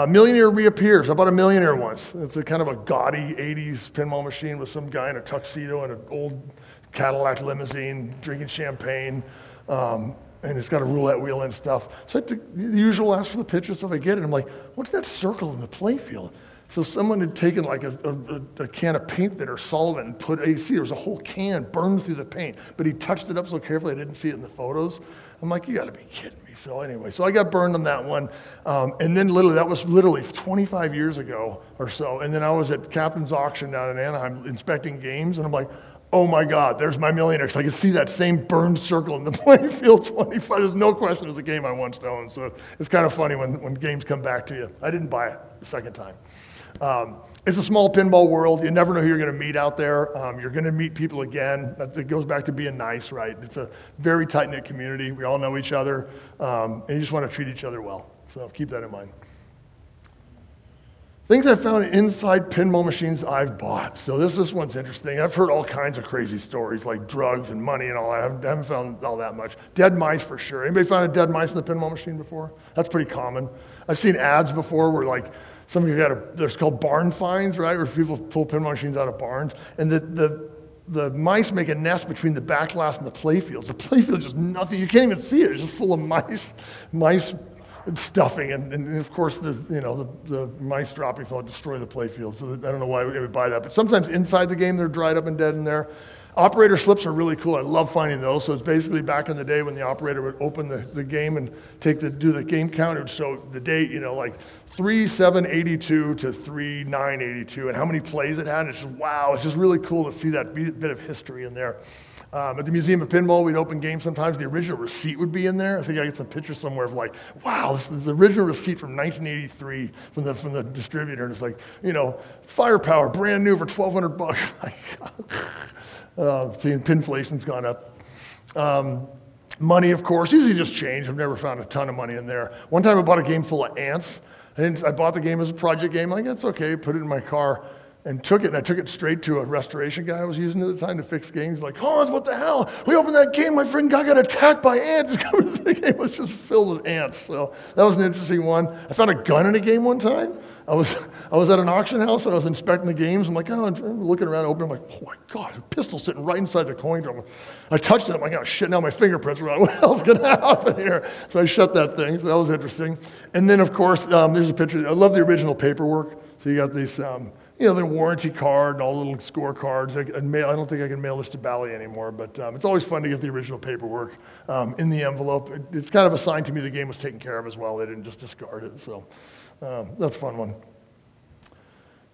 Millionaire reappears. I bought a Millionaire once. It's a kind of a gaudy 80s pinball machine with some guy in a tuxedo and an old Cadillac limousine drinking champagne. And it's got a roulette wheel and stuff. So the usual ask for the picture stuff I get it. I'm like, what's that circle in the playfield? So someone had taken like a can of paint thinner, solvent, and you see there was a whole can burned through the paint, but he touched it up so carefully I didn't see it in the photos. I'm like, you gotta be kidding me. So anyway, so I got burned on that one. And then that was literally 25 years ago or so. And then I was at Captain's Auction down in Anaheim inspecting games, and I'm like, oh my God, there's my Millionaire. Because I could see that same burned circle in the playfield 25. There's no question it was a game I once owned. So it's kind of funny when games come back to you. I didn't buy it the second time. It's a small pinball world. You never know who you're going to meet out there. You're going to meet people again. It goes back to being nice, right? It's a very tight-knit community. We all know each other, and you just want to treat each other well. So keep that in mind. Things I've found inside pinball machines I've bought. So this one's interesting. I've heard all kinds of crazy stories, like drugs and money and all that. I haven't found all that much. Dead mice for sure. Anybody found a dead mice in the pinball machine before? That's pretty common. I've seen ads before where like somebody there's called barn finds, right? Where people pull pinball machines out of barns. And the mice make a nest between the back glass and the playfields. The playfield's just nothing. You can't even see it. It's just full of mice stuffing, and of course the mice droppings will destroy the playfield. So I don't know why we would buy that, but sometimes inside the game they're dried up and dead in there. Operator slips are really cool. I love finding those. So it's basically back in the day when the operator would open the game and do the game count. It would show the date, like 3/7/82 to 3/9/82, and how many plays it had. And it's just wow, it's just really cool to see that bit of history in there. At the Museum of Pinball, we'd open games sometimes. The original receipt would be in there. I think I get some pictures somewhere of like, wow, this is the original receipt from 1983 from the distributor. And it's like, firepower, brand new for $1,200. Seeing pinflation's gone up. Money, of course, usually just change. I've never found a ton of money in there. One time I bought a game full of ants. I bought the game as a project game. I'm like, that's okay. Put it in my car. And I took it straight to a restoration guy I was using at the time to fix games. Like, Hans, what the hell? We opened that game, my friend got attacked by ants. The game was just filled with ants. So that was an interesting one. I found a gun in a game one time. I was at an auction house and I was inspecting the games. I'm like, I'm looking around, opening. I'm like, oh my God, a pistol sitting right inside the coin drum. I touched it. I'm like, oh shit, now my fingerprints are on. What else is going to happen here? So I shut that thing. So that was interesting. And then, of course, there's a picture. I love the original paperwork. So you got these. The warranty card and all the little scorecards. I don't think I can mail this to Bally anymore, but it's always fun to get the original paperwork in the envelope. It's kind of a sign to me the game was taken care of as well. They didn't just discard it, so that's a fun one.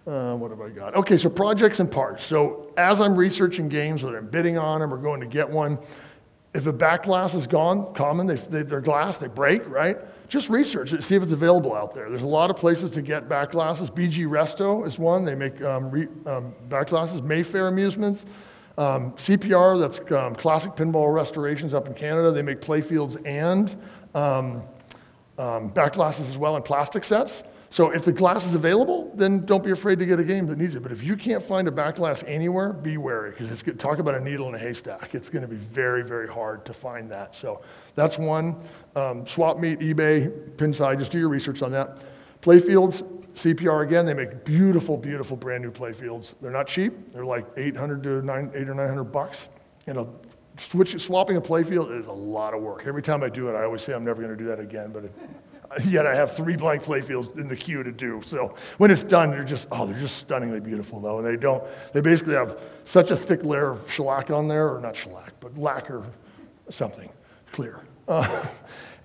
What have I got? Okay, so projects and parts. So as I'm researching games, whether I'm bidding on them or going to get one, If a back glass is gone, common, they're glass, they break, right? Just research it, see if it's available out there. There's a lot of places to get back glasses. BG Resto is one. They make back glasses. Mayfair Amusements. CPR, that's Classic Pinball Restorations up in Canada. They make playfields and back glasses as well in plastic sets. So if the glass is available, then don't be afraid to get a game that needs it. But if you can't find a back glass anywhere, be wary, because talk about a needle in a haystack. It's going to be very, very hard to find that. So that's one. Swap Meet, eBay, Pinside, just do your research on that. Playfields, CPR again, they make beautiful, beautiful brand new playfields. They're not cheap. They're like $800 to $800 or $900. Swapping a playfield is a lot of work. Every time I do it, I always say I'm never going to do that again, but yet I have 3 blank playfields in the queue to do. So when it's done, they're just stunningly beautiful though. And they basically have such a thick layer of shellac on there, or not shellac, but lacquer something, clear.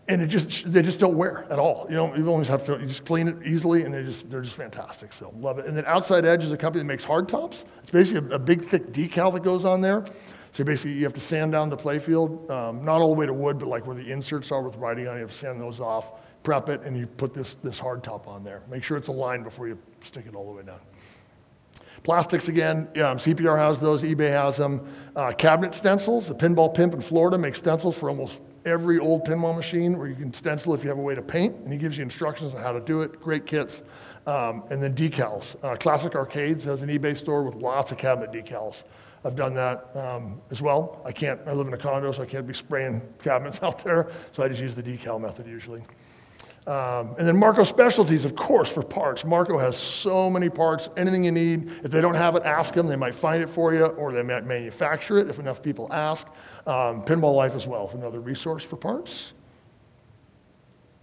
And they just don't wear at all. You just clean it easily, and they're just fantastic. So love it. And then Outside Edge is a company that makes hard tops. It's basically a big thick decal that goes on there. So basically you have to sand down the playfield, not all the way to wood, but like where the inserts are with writing on it, you have to sand those off, prep it, and you put this hard top on there. Make sure it's aligned before you stick it all the way down. Plastics again, CPR has those, eBay has them. Cabinet stencils, the Pinball Pimp in Florida makes stencils for almost every old pinball machine where you can stencil if you have a way to paint, and he gives you instructions on how to do it. Great kits. And then decals. Classic Arcades has an eBay store with lots of cabinet decals. I've done that as well. I live in a condo, so I can't be spraying cabinets out there, so I just use the decal method usually. And then Marco Specialties, of course, for parts. Marco has so many parts, anything you need. If they don't have it, ask them. They might find it for you, or they might manufacture it if enough people ask. Pinball Life as well is another resource for parts.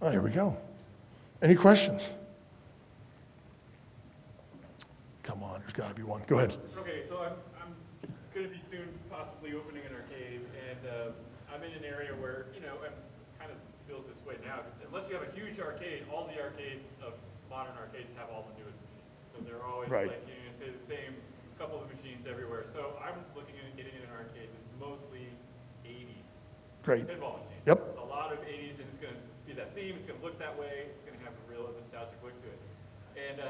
Oh, here we go. Any questions? Come on, there's got to be one. Go ahead. Okay, so I'm going to be soon possibly opening an arcade, and I'm in an area where, it kind of feels this way now. Unless you have a huge arcade, all the arcades of modern arcades have all the newest machines. So they're always right. say the same couple of machines everywhere. So I'm looking at getting in an arcade that's mostly 80s. Great. Pinball machines. Yep. A lot of 80s, and it's going to be that theme. It's going to look that way. It's going to have a real nostalgic look to it. And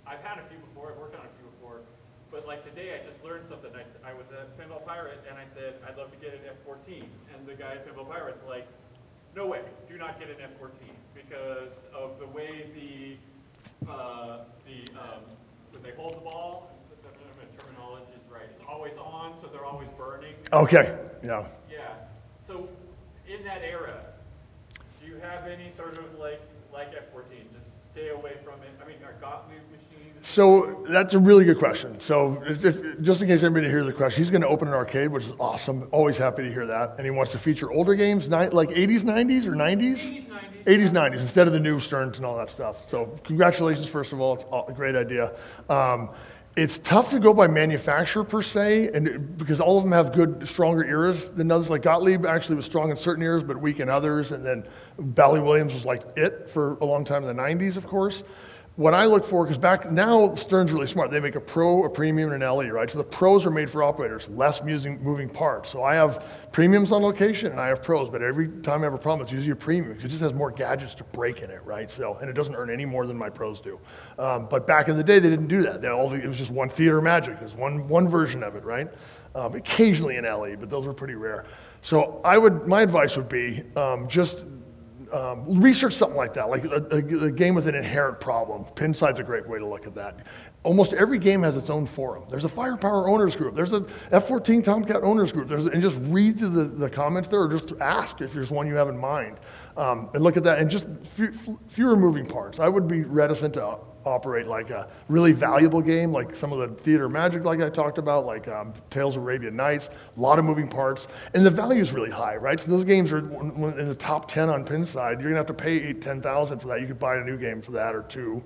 I've had a few before. I've worked on a few before. But like today, I just learned something. I was at Pinball Pirate, and I said, I'd love to get an F-14. And the guy at Pinball Pirate's like, no way, do not get an F-14 because of the way when they hold the ball, terminology is right, it's always on, so they're always burning. Okay, yeah. Yeah, so in that era, do you have any sort of like F-14, just stay away from it? I mean, are Gottlieb machines? So that's a really good question. So just in case everybody hears the question, he's going to open an arcade, which is awesome. Always happy to hear that. And he wants to feature older games, like 80s, 90s, or 90s? 80s, 90s. 80s, 90s, instead of the new Stearns and all that stuff. So congratulations, first of all. It's a great idea. It's tough to go by manufacturer per se, and because all of them have good, stronger eras than others. Like Gottlieb actually was strong in certain eras, but weak in others. And then Bally Williams was like it for a long time in the 90s, of course. What I look for, because now Stern's really smart. They make a Pro, a Premium, and an LE, right? So the Pros are made for operators, less moving parts. So I have Premiums on location and I have Pros, but every time I have a problem, it's usually a Premium because it just has more gadgets to break in it, right? So, and it doesn't earn any more than my Pros do. But back in the day, they didn't do that. It was just one Theater Magic. There's one version of it, right? Occasionally an LE, but those are pretty rare. So my advice would be research something like that, like a game with an inherent problem. Pinside's a great way to look at that. Almost every game has its own forum. There's a Firepower owners group. There's a F-14 Tomcat owners group. And just read through the comments there, or just ask if there's one you have in mind. And look at that, and just fewer moving parts. I would be reticent to operate like a really valuable game, like some of the Theater Magic, like I talked about, like Tales of Arabian Nights, a lot of moving parts, and the value is really high, right? So those games are in the top 10 on Pinside. You're gonna have to pay $10,000 for that. You could buy a new game for that or two.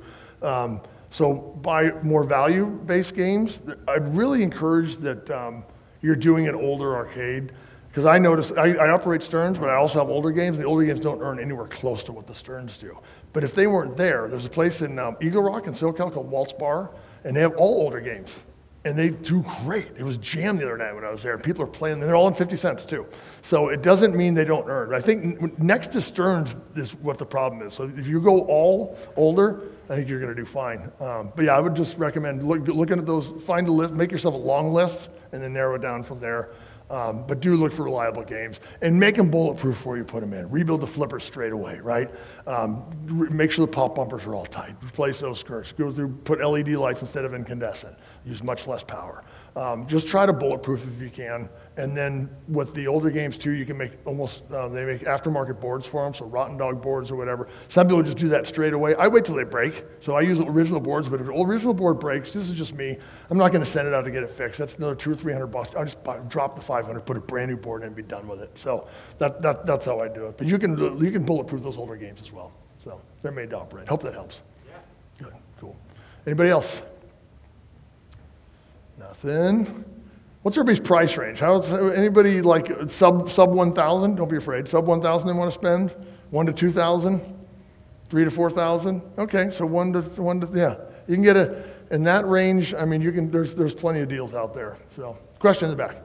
So buy more value-based games. I'd really encourage that you're doing an older arcade, because I notice, I operate Stearns, but I also have older games, and the older games don't earn anywhere close to what the Stearns do. But if they weren't there's a place in Eagle Rock in SoCal called Waltz Bar, and they have all older games. And they do great. It was jammed the other night when I was there. People are playing, they're all in 50 cents too. So it doesn't mean they don't earn. I think next to Stearns is what the problem is. So if you go all older, I think you're going to do fine. But yeah, I would just recommend looking at those, find a list, make yourself a long list, and then narrow it down from there. But do look for reliable games and make them bulletproof before you put them in. Rebuild the flippers straight away, right? Make sure the pop bumpers are all tight. Replace those skirts. Go through, put LED lights instead of incandescent. Use much less power. Just try to bulletproof if you can. And then with the older games too, you can make almost, they make aftermarket boards for them, so Rotten Dog boards or whatever. Some people just do that straight away. I wait till they break. So I use original boards, but if the original board breaks, this is just me, I'm not gonna send it out to get it fixed. That's another $200 or $300. I'll just drop the 500, put a brand new board in and be done with it. So that's how I do it. But you can bulletproof those older games as well. So they're made to operate. Hope that helps. Yeah. Good, cool. Anybody else? Nothing. What's everybody's price range? How's anybody like sub 1,000? Don't be afraid. Sub 1,000 they want to spend? 1 to 2,000? 3 to 4,000? Okay, so one to yeah. You can get in that range. I mean, you can. There's plenty of deals out there. So, question in the back. Do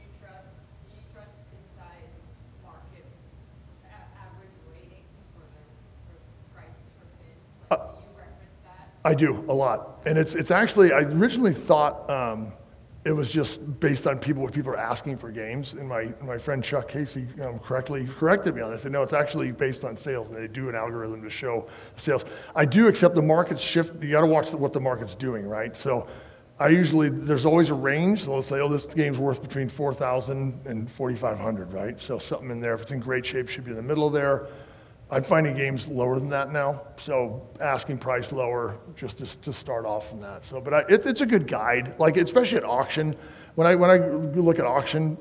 you trust Inside's market average ratings for prices for pins? Like, do you reference that? I do a lot, and it's actually I originally thought it was just based on what people are asking for games, and my friend Chuck Casey correctly corrected me on this. They said no, it's actually based on sales, and they do an algorithm to show sales. I do accept the market's shift. You got to watch what the market's doing, right? So there's always a range. So let's say, oh, this game's worth between 4,000 and 4,500, right? So something in there, if it's in great shape, should be in the middle of there. I'm finding games lower than that now, so asking price lower just to start off from that. So, but it's a good guide, like especially at auction. When I look at auction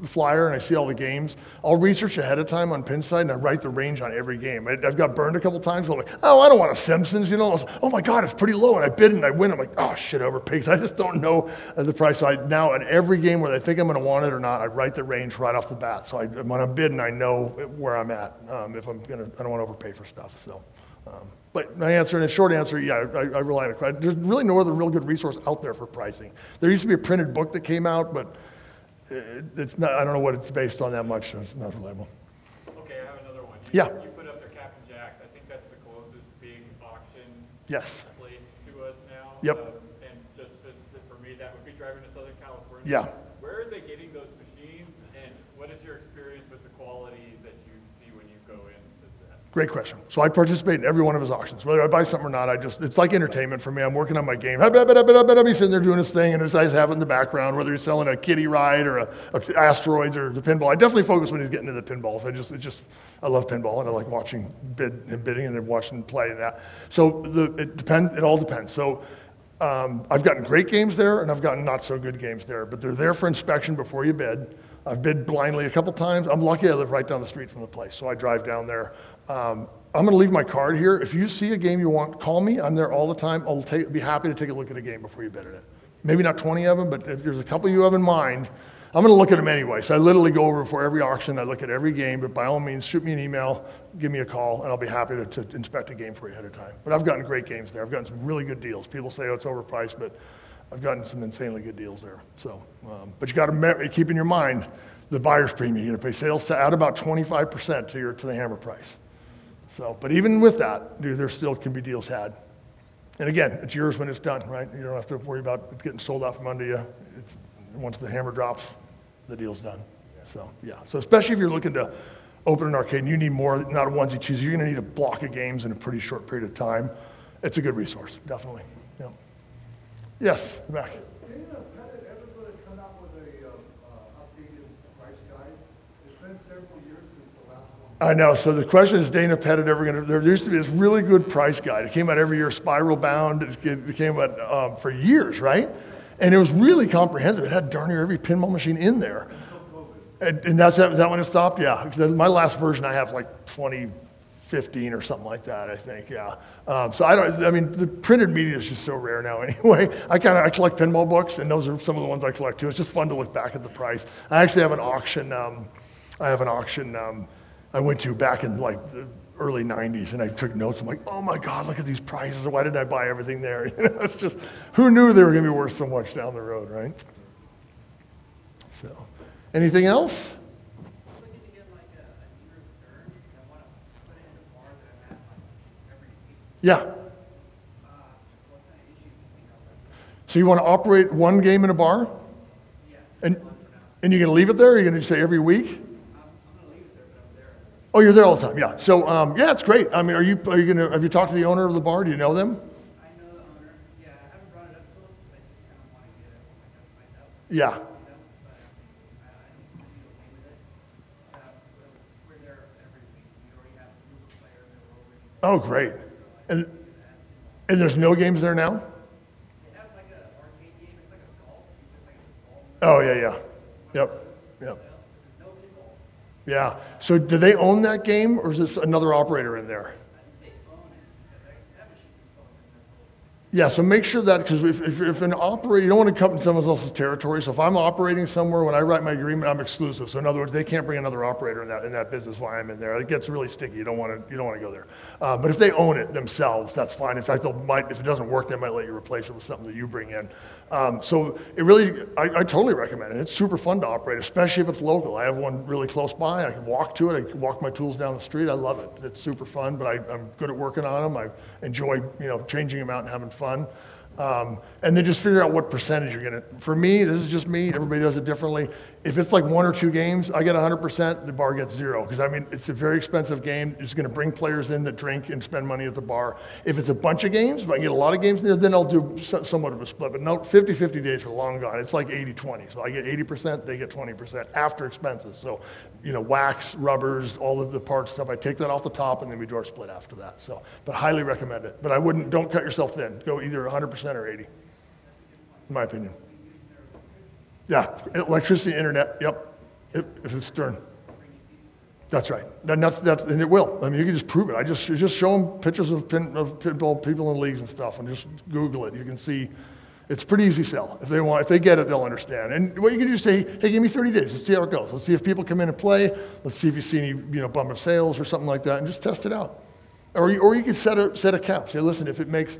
flyer and I see all the games, I'll research ahead of time on Pinside and I write the range on every game. I've got burned a couple times. I'm like, oh, I don't want a Simpsons, you know. Oh my God, it's pretty low, and I bid and I win. I'm like, oh shit, overpaid. I just don't know the price. So now in every game where I think I'm going to want it or not, I write the range right off the bat. So when I'm bidding, I know where I'm at. If I don't want to overpay for stuff. So. But my answer, and a short answer, yeah, I rely on it. There's really no other real good resource out there for pricing. There used to be a printed book that came out, but it's not. I don't know what it's based on that much. So it's not reliable. Okay, I have another one. Yeah. You put up their Captain Jacks. I think that's the closest big auction Yes. place to us now. Yep. And just for me, that would be driving to Southern California. Yeah. Where are they getting those machines, and what is your experience with the quality that you see when you go in? Great question. So I participate in every one of his auctions. Whether I buy something or not, it's like entertainment for me. I'm working on my game. He's sitting there doing his thing, and his eyes have it in the background, whether he's selling a kiddie ride or a asteroids or the pinball. I definitely focus when he's getting to the pinballs. I love pinball, and I like watching him bidding and then watching him play and that. So it all depends. So I've gotten great games there, and I've gotten not so good games there, but they're there for inspection before you bid. I've bid blindly a couple times. I'm lucky I live right down the street from the place, so I drive down there. I'm going to leave my card here. If you see a game you want, call me. I'm there all the time. I'll be happy to take a look at a game before you bid at it. Maybe not 20 of them, but if there's a couple you have in mind, I'm going to look at them anyway. So I literally go over before every auction. I look at every game, but by all means, shoot me an email, give me a call, and I'll be happy to inspect a game for you ahead of time. But I've gotten great games there. I've gotten some really good deals. People say, oh, it's overpriced, but I've gotten some insanely good deals there. So, but you got to keep in your mind the buyer's premium. You're going to pay sales to add about 25% to the hammer price. So, but even with that, there still can be deals had. And again, it's yours when it's done, right? You don't have to worry about it getting sold out from under you. Once the hammer drops, the deal's done. So, yeah. So especially if you're looking to open an arcade and you need more, not a onesie choose, you're going to need a block of games in a pretty short period of time. It's a good resource, definitely. Yeah. Yes, back. Didn't Pettit ever going to come out with a updated price guide? It's been several years since the last one. I know. So the question is, Dana Pettit ever going to? There used to be this really good price guide. It came out every year, spiral bound. It came out for years, right? And it was really comprehensive. It had darn near every pinball machine in there. And is that when it stopped? Yeah. My last version I have like 2015 or something like that, I think. Yeah. So the printed media is just so rare now anyway. I collect pinball books, and those are some of the ones I collect too. It's just fun to look back at the price. I actually have an auction. I went to back in like the early 90s, and I took notes. I'm like, oh my God, look at these prices. Why did I buy everything there? You know, it's just, who knew they were going to be worth so much down the road, right? So, anything else? Looking to get like a newer stern. I want to put it in a bar that I'm at like every week. Yeah. What kind of issues do you think I'll have? So you want to operate one game in a bar? Yeah. And you're going to leave it there? Or are you going to say every week? I'm going to leave it there, but I'm there. Oh, you're there all the time. Yeah. So yeah, it's great. I mean, are you going to? Have you talked to the owner of the bar? Do you know them? I know the owner. Yeah, I haven't brought it up to him. I just kind of want to get it find out. Yeah. But I think he's okay with it. We're there every week. We already have a group of players that we're already there. Oh, great. And there's no games there now? They have like an arcade game. It's like a golf. It's like a golf. Oh, yeah. Yep. No pinball. Yeah. So do they own that game, or is this another operator in there? They own it because that machine is open. Yeah, so make sure that, because if an operator, you don't want to come in someone else's territory. So if I'm operating somewhere, when I write my agreement, I'm exclusive. So in other words, they can't bring another operator in that business while I'm in there. It gets really sticky. You don't want to go there. But if they own it themselves, that's fine. In fact, if it doesn't work, they might let you replace it with something that you bring in. So it really, I totally recommend it. It's super fun to operate, especially if it's local. I have one really close by. I can walk to it. I can walk my tools down the street. I love it. It's super fun, but I'm good at working on them. I enjoy, changing them out and having fun. And then just figure out what percentage you're gonna. For me, this is just me. Everybody does it differently. If it's like 1 or 2 games, I get 100%. The bar gets 0 because it's a very expensive game. It's going to bring players in that drink and spend money at the bar. If it's a bunch of games, if I get a lot of games in there, then I'll do somewhat of a split. But no, 50-50 days are long gone. It's like 80-20. So I get 80%, they get 20% after expenses. So, wax, rubbers, all of the parts stuff. I take that off the top and then we do our split after that. So, but highly recommend it. But don't cut yourself thin. Go either 100% or 80, in my opinion. Yeah, electricity, internet, yep, if it's Stern. That's right, and it will. I mean, you can just prove it. You just show them pictures of pinball people in leagues and stuff, and just Google it. You can see, it's pretty easy sell. If they get it, they'll understand. And what you can do is say, hey, give me 30 days. Let's see how it goes. Let's see if people come in and play. Let's see if you see any, bump of sales or something like that, and just test it out. Or you could set a cap. Say, listen, if it makes,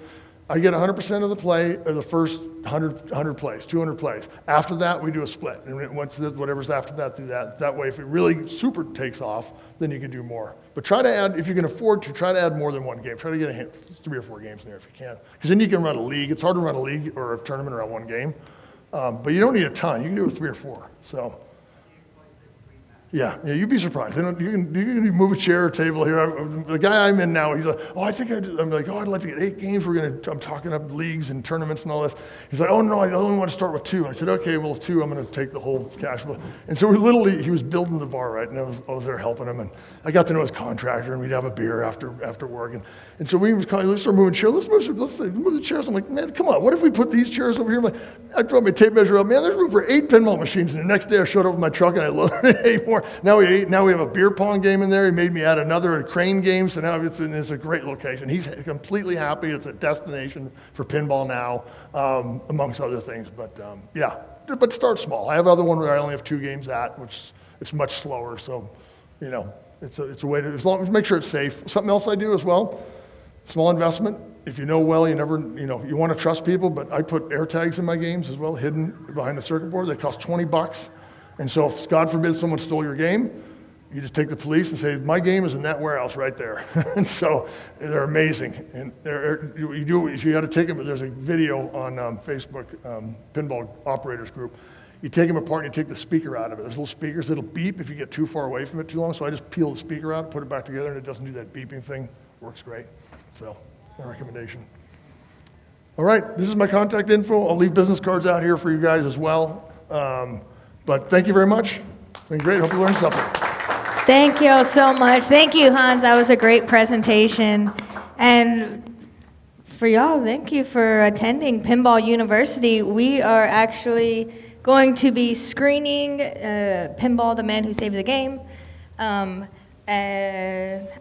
I get 100% of the play or the first 100 plays, 200 plays. After that, we do a split. And once whatever's after that, do that. That way, if it really super takes off, then you can do more. But try to add, if you can afford to, try to add more than one game. Try to get 3 or 4 games in there if you can. Because then you can run a league. It's hard to run a league or a tournament around one game. But you don't need a ton. You can do it 3 or 4. So. Yeah, you'd be surprised. You can move a chair or table here. The guy I'm in now, he's like, oh, I'm like, oh, I'd like to get 8 games. I'm talking up leagues and tournaments and all this. He's like, oh no, I only want to start with 2. I said, okay, well, 2, I'm going to take the whole cash flow. And so he was building the bar, right? And I was there helping him, and I got to know his contractor, and we'd have a beer after work. And so let's start moving chairs. Let's move the chairs. I'm like, man, come on. What if we put these chairs over here? I drove my tape measure up. Man, there's room for 8 pinball machines. And the next day I showed up with my truck and I loaded 8 more. Now we have a beer pong game in there. He made me add another crane game. So now it's a great location. He's completely happy. It's a destination for pinball now, amongst other things. But yeah, but start small. I have another one where I only have 2 games at, which it's much slower. So, it's a way to, make sure it's safe. Something else I do as well, small investment. If you know well, you want to trust people, but I put air tags in my games as well, hidden behind the circuit board. They cost $20. And so if, God forbid, someone stole your game, you just take the police and say, my game is in that warehouse right there. And so they're amazing. And you got to take them, but there's a video on Facebook, Pinball Operators Group. You take them apart and you take the speaker out of it. There's little speakers that'll beep if you get too far away from it too long. So I just peel the speaker out, put it back together, and it doesn't do that beeping thing. Works great. So, my recommendation. All right, this is my contact info. I'll leave business cards out here for you guys as well. But thank you very much. It's been great. Hope you learned something. Thank you all so much. Thank you, Hans. That was a great presentation. And for y'all, thank you for attending Pinball University. We are actually going to be screening Pinball, the Man Who Saved the Game,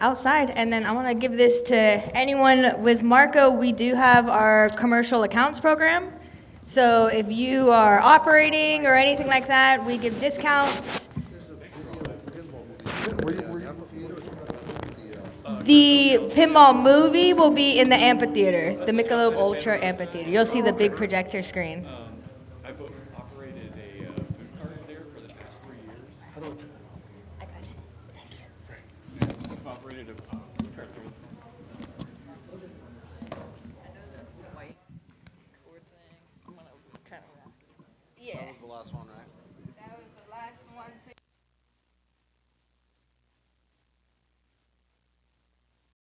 outside. And then I want to give this to anyone with Marco. We do have our commercial accounts program. So if you are operating or anything like that, we give discounts. The pinball movie will be in the amphitheater, the Michelob Ultra amphitheater. You'll see the big projector screen. I've operated a food cart there for the past 3 years. How do I? I got you. I've operated a food cart there. White cord thing. I'm gonna kind of. Yeah. That was the last one, right? That was the last one.